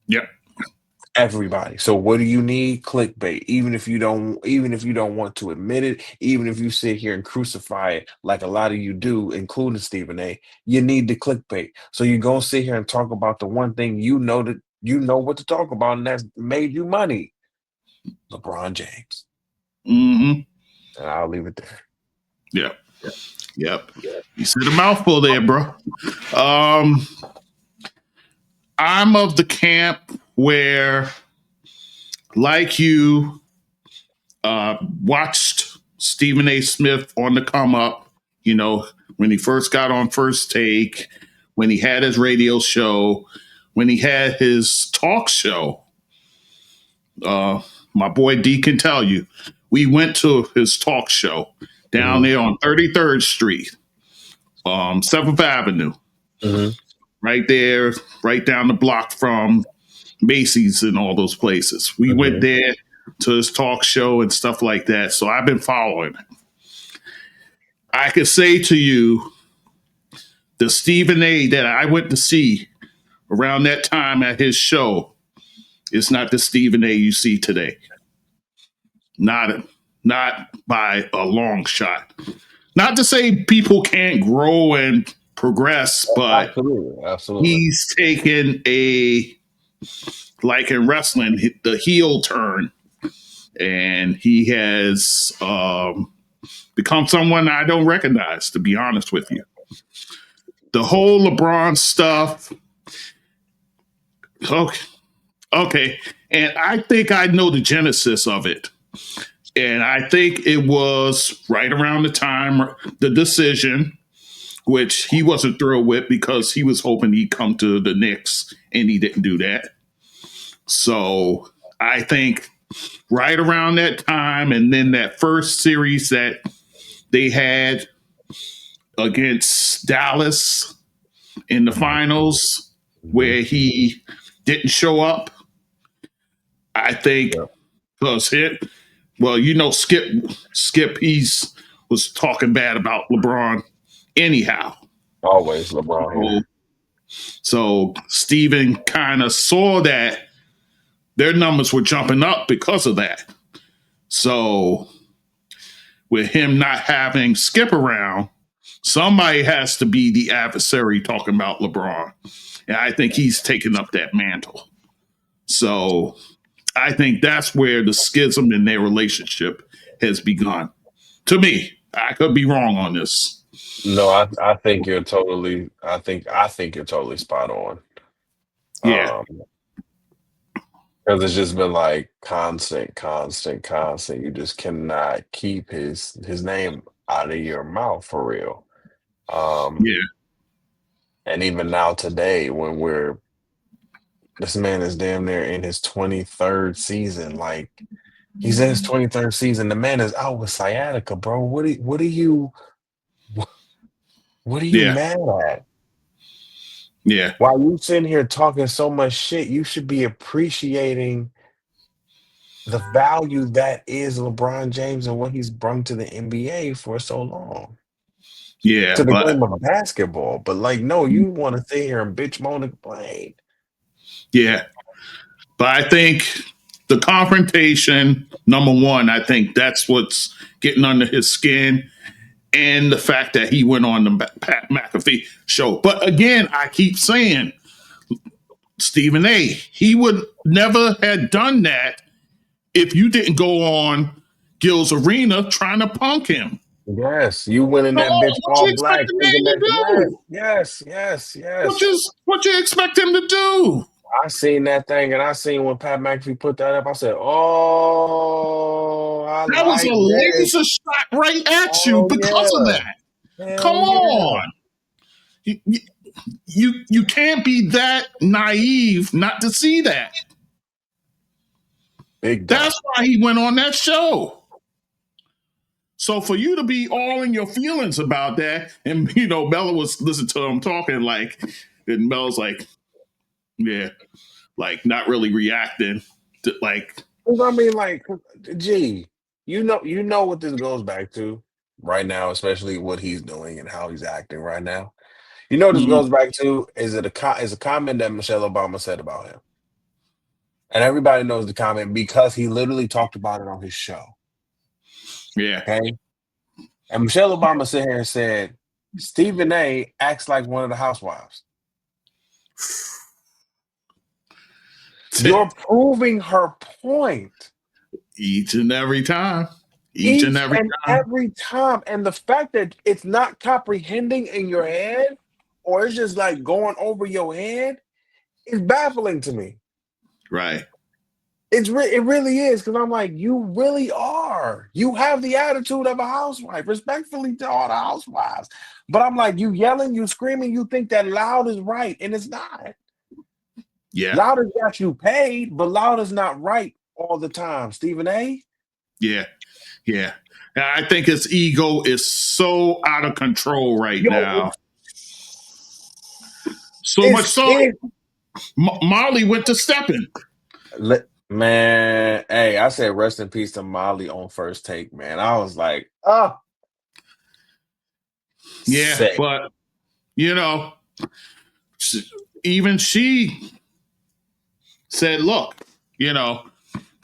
Yep. Everybody. So what do you need? Clickbait. Even if you don't want to admit it, even if you sit here and crucify it like a lot of you do, including Stephen A., you need the clickbait. So you're gonna sit here and talk about the one thing that you know what to talk about, and that's made you money. LeBron James. Mm-hmm. And I'll leave it there. Yep. Yep. You said a mouthful there, bro. Um, I'm of the camp where, like you, watched Stephen A. Smith on the come up, when he first got on First Take, when he had his radio show, when he had his talk show. My boy D can tell you, we went to his talk show down there on 33rd Street. 7th Avenue, Mm-hmm. right there, right down the block from Macy's and all those places. We went there to his talk show and stuff like that. So I've been following it. I could say to you, the Stephen A. that I went to see around that time at his show is not the Stephen A. you see today. Not by a long shot. Not to say people can't grow and progress, but absolutely. He's taken like in wrestling, the heel turn, and he has become someone I don't recognize, to be honest with you. The whole LeBron stuff. Okay. And I think I know the genesis of it. And I think it was right around the time, the decision, which he wasn't thrilled with because he was hoping he'd come to the Knicks, and he didn't do that. So I think right around that time, and then that first series that they had against Dallas in the finals, where he didn't show up, I think because Skip, was talking bad about LeBron anyhow. Always LeBron. So Steven kind of saw that their numbers were jumping up because of that. So with him not having Skip around, somebody has to be the adversary talking about LeBron. And I think he's taken up that mantle. So I think that's where the schism in their relationship has begun. To me, I could be wrong on this. No, I think you're totally. I think you're totally spot on. Yeah. Because it's just been like constant. You just cannot keep his name out of your mouth for real. Yeah. And even now today, when this man is damn near in his 23rd season. Like he's in his 23rd season. The man is out with sciatica, bro. What are you mad at? Yeah. While you sitting here talking so much shit, you should be appreciating the value that is LeBron James and what he's brought to the NBA for so long. Yeah. To the game of basketball. But like, no, you want to sit here and bitch, moan, and complain. Yeah. But I think the confrontation, number one, I think that's what's getting under his skin. And the fact that he went on the Pat McAfee show. But again, I keep saying, Stephen A., he would never have done that if you didn't go on Gil's Arena trying to punk him. Yes, you went in that bitch all black. Yes. What you expect him to do? I seen that thing, and I seen when Pat McAfee put that up. I said, "Oh, that was a laser shot right at you because of that." Come on, you can't be that naive not to see that. That's why he went on that show. So for you to be all in your feelings about that, and Melo was listening to him talking and Melo's like, yeah, like not really reacting to like. I mean, like, gee, you know what this goes back to right now, especially what he's doing and how he's acting right now. You know what this goes back to is a comment that Michelle Obama said about him, and everybody knows the comment because he literally talked about it on his show. Yeah. Okay. And Michelle Obama sat here and said, Stephen A. acts like one of the housewives. You're proving her point. Each and every time. Every time. And the fact that it's not comprehending in your head or it's just like going over your head is baffling to me. Right. It really is, because I'm like, you really are. You have the attitude of a housewife, respectfully to all the housewives. But I'm like, you yelling, you screaming, you think that loud is right, and it's not. Yeah. Loud has got you paid, but loud is not right all the time, Stephen A. Yeah. I think his ego is so out of control right now. So much so, Molly went to stepping. Man, hey, I said rest in peace to Molly on First Take, man. I was like, oh, Yeah, sick. but you know, even she said, "Look,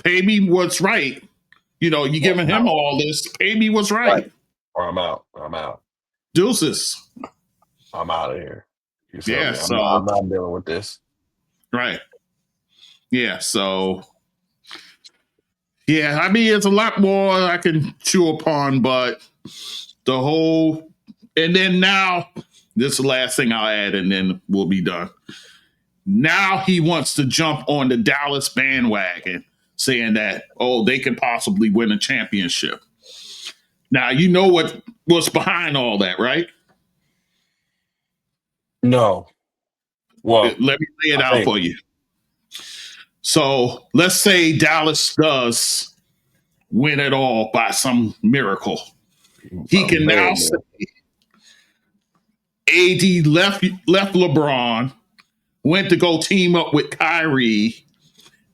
pay me what's right. You giving him all this. Pay me what's right. Or I'm out. I'm out. Deuces. I'm out of here. You feel Yeah. me? So I'm not dealing with this. right. Yeah. So yeah. I mean, it's a lot more I can chew upon, but the whole, and then now this is the last thing I'll add, and then we'll be done. Now he wants to jump on the Dallas bandwagon, saying that, oh, they can possibly win a championship. Now, you know what's behind all that, right? No. Well, Let me lay it I out think for you. So let's say Dallas does win it all by some miracle. He can now say AD left LeBron, went to go team up with Kyrie,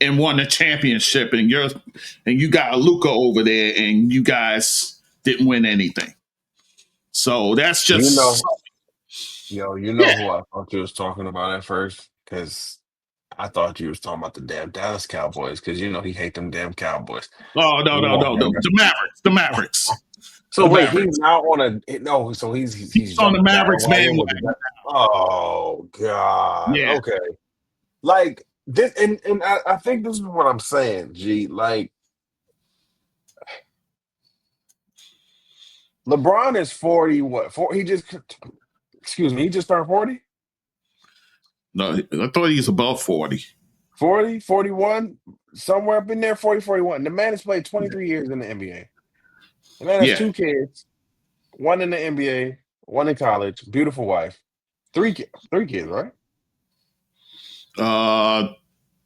and won the championship, and you got Luka over there, and you guys didn't win anything. So that's just you know yeah. who I thought you was talking about at first? Because I thought you was talking about the damn Dallas Cowboys, because he hate them damn Cowboys. Oh no You no know, no no the Mavericks the Mavericks so the wait, he's Mavericks. now on no, so He's he's on the jumping Mavericks bandwagon with bandwagon. oh God. Yeah, Okay. Like this, and I think this is what I'm saying, G. Like LeBron is 40, what? He just excuse me, he just turned 40? no, I thought he's above 40. 40, 41, somewhere up in there, 40, 41. The man has played 23 years in the NBA. The man has Yeah, 2 kids, one in the NBA, one in college, beautiful wife. Three kids, right? uh,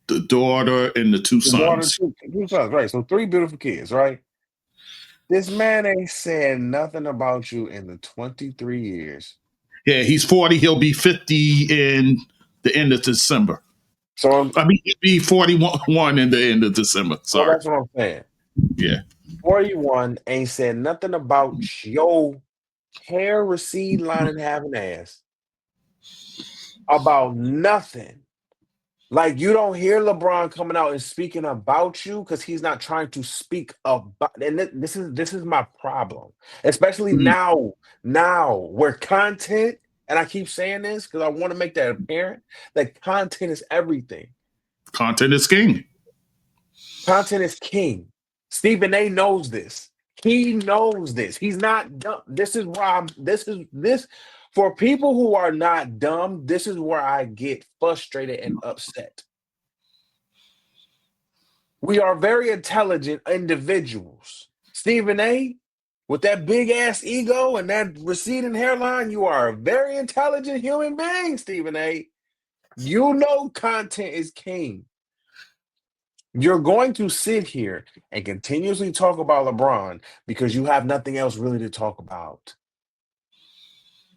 the daughter and the two The daughter, sons. two sons, right? So 3 beautiful kids, right? This man ain't said nothing about you in the 23 years. Yeah, he's 40. He'll be 50 in the end of December. So I mean, he'll be 41 in the end of December. Sorry. that's what I'm saying. Yeah. 41 ain't said nothing about your hair recede line and having ass. About nothing. Like you don't hear LeBron coming out and speaking about you because he's not trying to speak about. And this is my problem, especially Mhm. now where content. And I keep saying this because I want to make that apparent that content is everything. Content is king. Content is king. Stephen A knows this. He knows this. He's not dumb. This is why this for people who are not dumb. This is where I get frustrated and upset. We are very intelligent individuals. Stephen A, with that big ass ego and that receding hairline, you are a very intelligent human being, Stephen A. You know content is king. You're going to sit here and continuously talk about LeBron because you have nothing else really to talk about.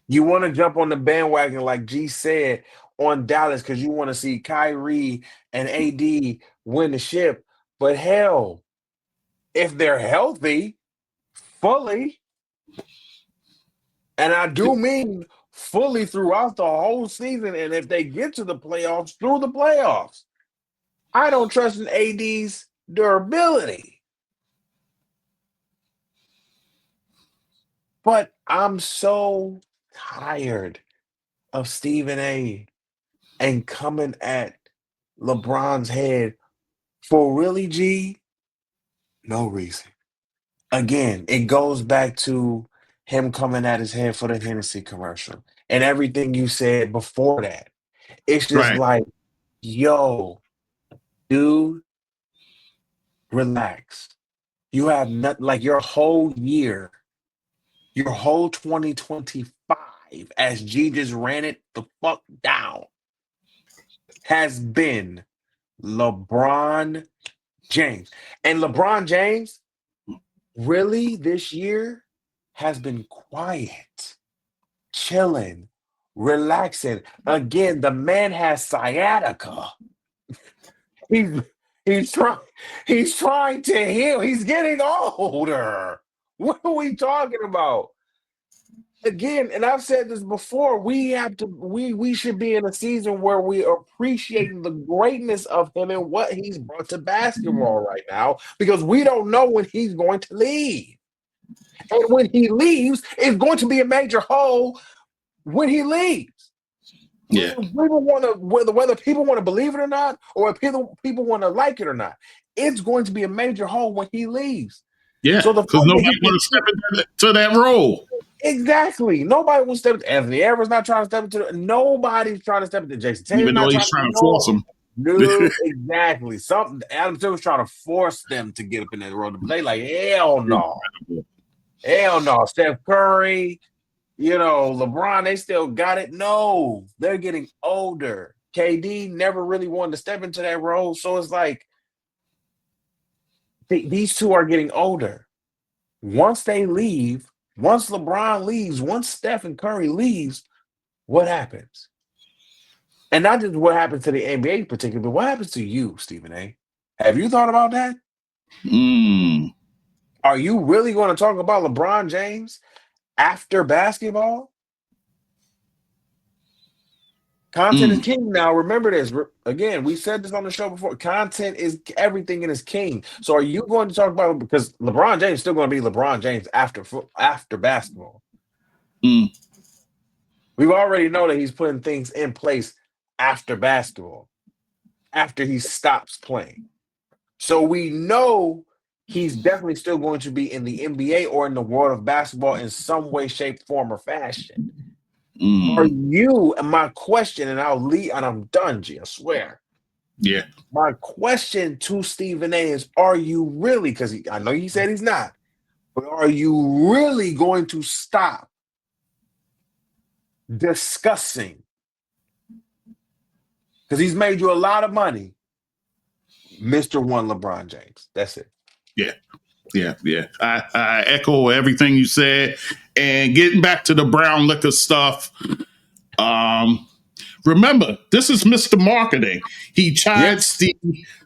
You want to jump on the bandwagon, like G said, on Dallas because you want to see Kyrie and AD win the ship. But hell, if they're healthy fully, and I do mean fully throughout the whole season, and if they get to the playoffs, through the playoffs, I don't trust in AD's durability. But I'm so tired of Stephen A and coming at LeBron's head for really, G, no reason. Again, it goes back to him coming at his head for the Hennessy commercial and everything you said before that. It's just Right. like, yo, dude, relax. You have not like your whole 2025, as G just ran it the fuck down, has been LeBron James. And LeBron James, really this year has been quiet, chilling, relaxing. Again, the man has sciatica. He's he's trying he's trying to heal. He's getting older. What are we talking about? Again, and I've said this before, we should be in a season where we are appreciating the greatness of him and what he's brought to basketball right now, because we don't know when he's going to leave. And when he leaves, it's going to be a major hole when he leaves. Yeah. Whether people want to believe it or not, or if people want to like it or not, it's going to be a major hole when he leaves. Yeah, So because nobody want to step into that role. Exactly. Nobody will step into Anthony Edwards not trying to step into it. Nobody's trying to step into Jason Tatum. Even though he's trying to force him. No, exactly. Adam Silver's trying to force them to get up in that role to play. Like, hell no. Hell no. Steph Curry, LeBron, they still got it. No, they're getting older. KD never really wanted to step into that role. So it's like these two are getting older. Once they leave, once LeBron leaves, once Stephen Curry leaves, what happens? And not just what happens to the NBA particularly, but what happens to you, Stephen A? Have you thought about that? Are you really going to talk about LeBron James after basketball? Content is king now. Remember this. Again, we said this on the show before. Content is everything and is king. So are you going to talk about, because LeBron James is still going to be LeBron James after basketball? We already know that he's putting things in place after basketball, after he stops playing. So we know he's definitely still going to be in the NBA or in the world of basketball in some way, shape, form, or fashion. Are you, and my question, and I'll leave, and I'm done, G, I swear. Yeah. My question to Stephen A is, are you really, because I know he said he's not, but are you really going to stop discussing, because he's made you a lot of money, Mr. One LeBron James? That's it. Yeah. I echo everything you said. And getting back to the brown liquor stuff, remember, this is Mr. Marketing. He chides the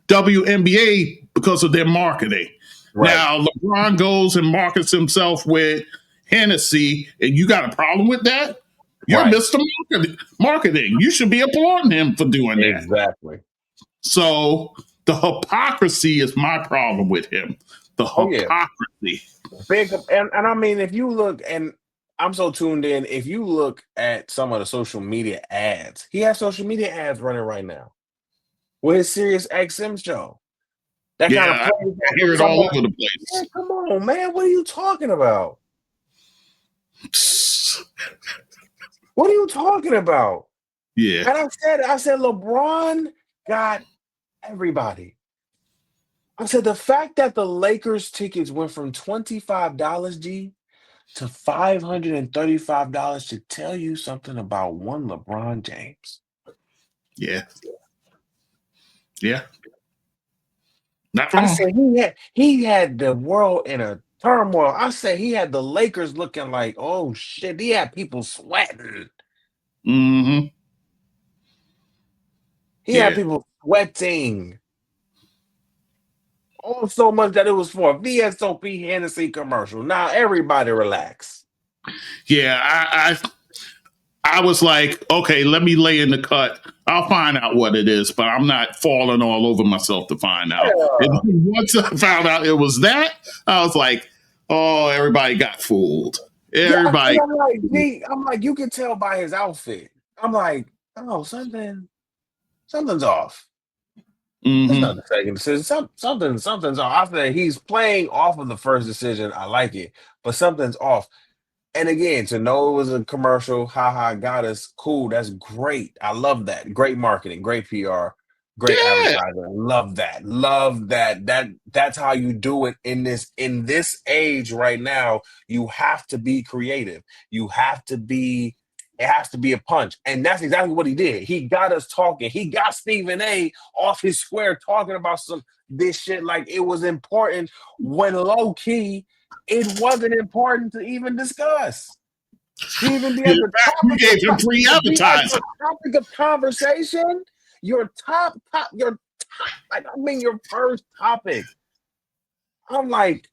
WNBA because of their marketing. Right. Now, LeBron goes and markets himself with Hennessy, and you got a problem with that? You're Mr. Marketing. You should be applauding him for doing that. Exactly. So the hypocrisy is my problem with him. The hypocrisy. Big, and I mean, if you look, and I'm so tuned in, if you look at some of the social media ads, he has social media ads running right now with his Sirius XM show. That kind of I hear it all over the place. Man, come on, man. What are you talking about? What are you talking about? Yeah. And I said, LeBron got everybody. I said, the fact that the Lakers tickets went from $25, G, to $535 should tell you something about one LeBron James. Yeah. Not wrong. I said he had the world in a turmoil. I said he had the Lakers looking like, oh shit, he had people sweating. Mm-hmm. He had people sweating. Oh, so much that it was for a VSOP Hennessy commercial. Now everybody relax. Yeah, I was like, okay, let me lay in the cut. I'll find out what it is, but I'm not falling all over myself to find out. And once I found out it was that, I was like, oh, everybody got fooled. Everybody. Yeah, I'm like, you can tell by his outfit. I'm like, oh, something's off. Mm-hmm. It's not the second decision. Something's off. I said he's playing off of the first decision. I like it, but something's off. And again, to know it was a commercial, got us, cool. That's great. I love that. Great marketing, great PR, great advertising. Love that. That's how you do it in this age right now. You have to be creative. It has to be a punch. And that's exactly what he did. He got us talking. He got Stephen A off his square talking about this shit like it was important when low key it wasn't important to even discuss. To even be at the You gave him free advertising. topic of conversation, your your first topic. I'm like,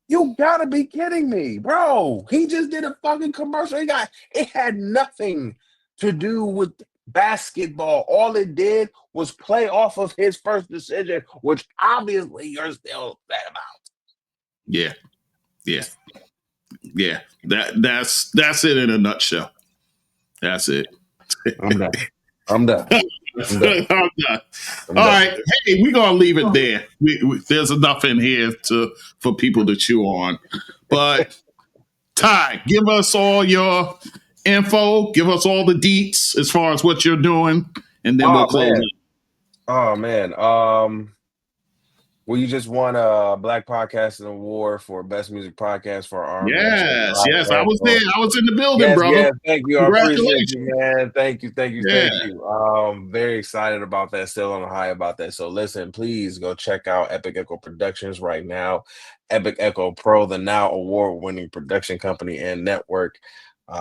you gotta be kidding me, bro. He just did a fucking commercial. It had nothing to do with basketball. All it did was play off of his first decision, which obviously you're still upset about. Yeah. That's it in a nutshell. That's it. I'm done. I'm done. I'm done. All right. Hey, we're gonna leave it there. There's enough in here for people to chew on. But Ty, give us all your info. Give us all the deets as far as what you're doing, and then we'll close it. Oh man. Well, you just won a Black Podcasting Award for Best Music Podcast for our Yes. I was there. I was in the building, brother. Yes, thank you. I appreciate you, man. Thank you. Very excited about that. Still on the high about that. So listen, please go check out Epic Echo Productions right now. Epic Echo Pro, the now award-winning production company and network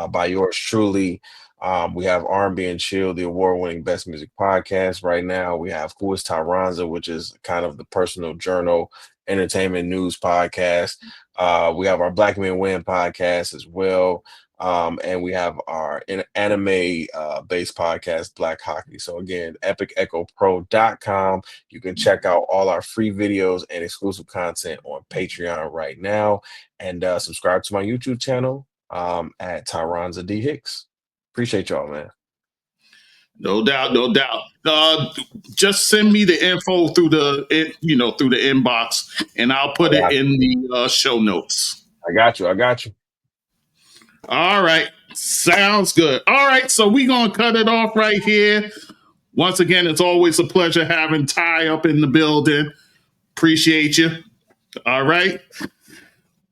by yours truly. We have R&B and Chill, the award-winning Best Music Podcast right now. We have Who is Tyronza, which is kind of the personal journal entertainment news podcast. We have our Black Men Win podcast as well. And we have our anime-based podcast, Black Hockey. So again, epicechopro.com. You can check out all our free videos and exclusive content on Patreon right now. And subscribe to my YouTube channel at Tyronza D. Hicks. Appreciate y'all, man. No doubt. Just send me the info through the inbox, and I'll put it in the show notes. I got you. All right. Sounds good. All right. So we're going to cut it off right here. Once again, it's always a pleasure having Ty up in the building. Appreciate you. All right.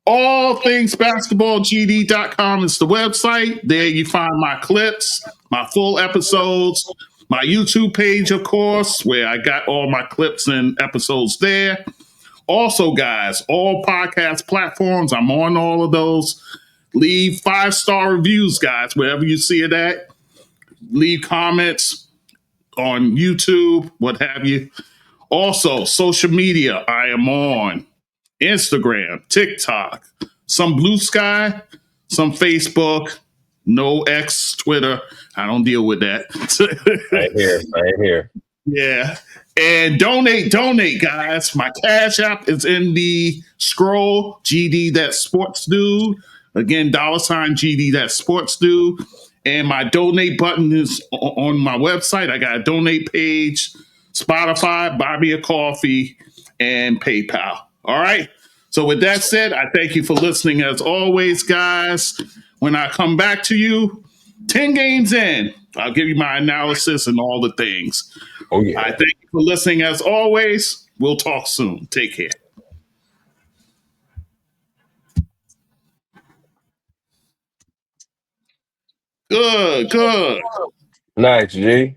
allthingsbasketballgd.com is the website. There you find my clips, my full episodes, my YouTube page, of course, where I got all my clips and episodes there. Also, guys, all podcast platforms, I'm on all of those. Leave 5-star reviews, guys, wherever you see it at. Leave comments on YouTube, what have you. Also, social media, I am on Instagram, TikTok, some Blue Sky, some Facebook, no X, Twitter. I don't deal with that. Right here. Yeah. And donate, guys. My Cash App is in the scroll. GD, that sports dude. Again, $ GD, that sports dude. And my donate button is on my website. I got a donate page, Spotify, buy me a coffee, and PayPal. All right. So with that said, I thank you for listening as always, guys. When I come back to you, 10 games in, I'll give you my analysis and all the things. Oh, yeah. I thank you for listening as always. We'll talk soon. Take care. Good. Nice, G.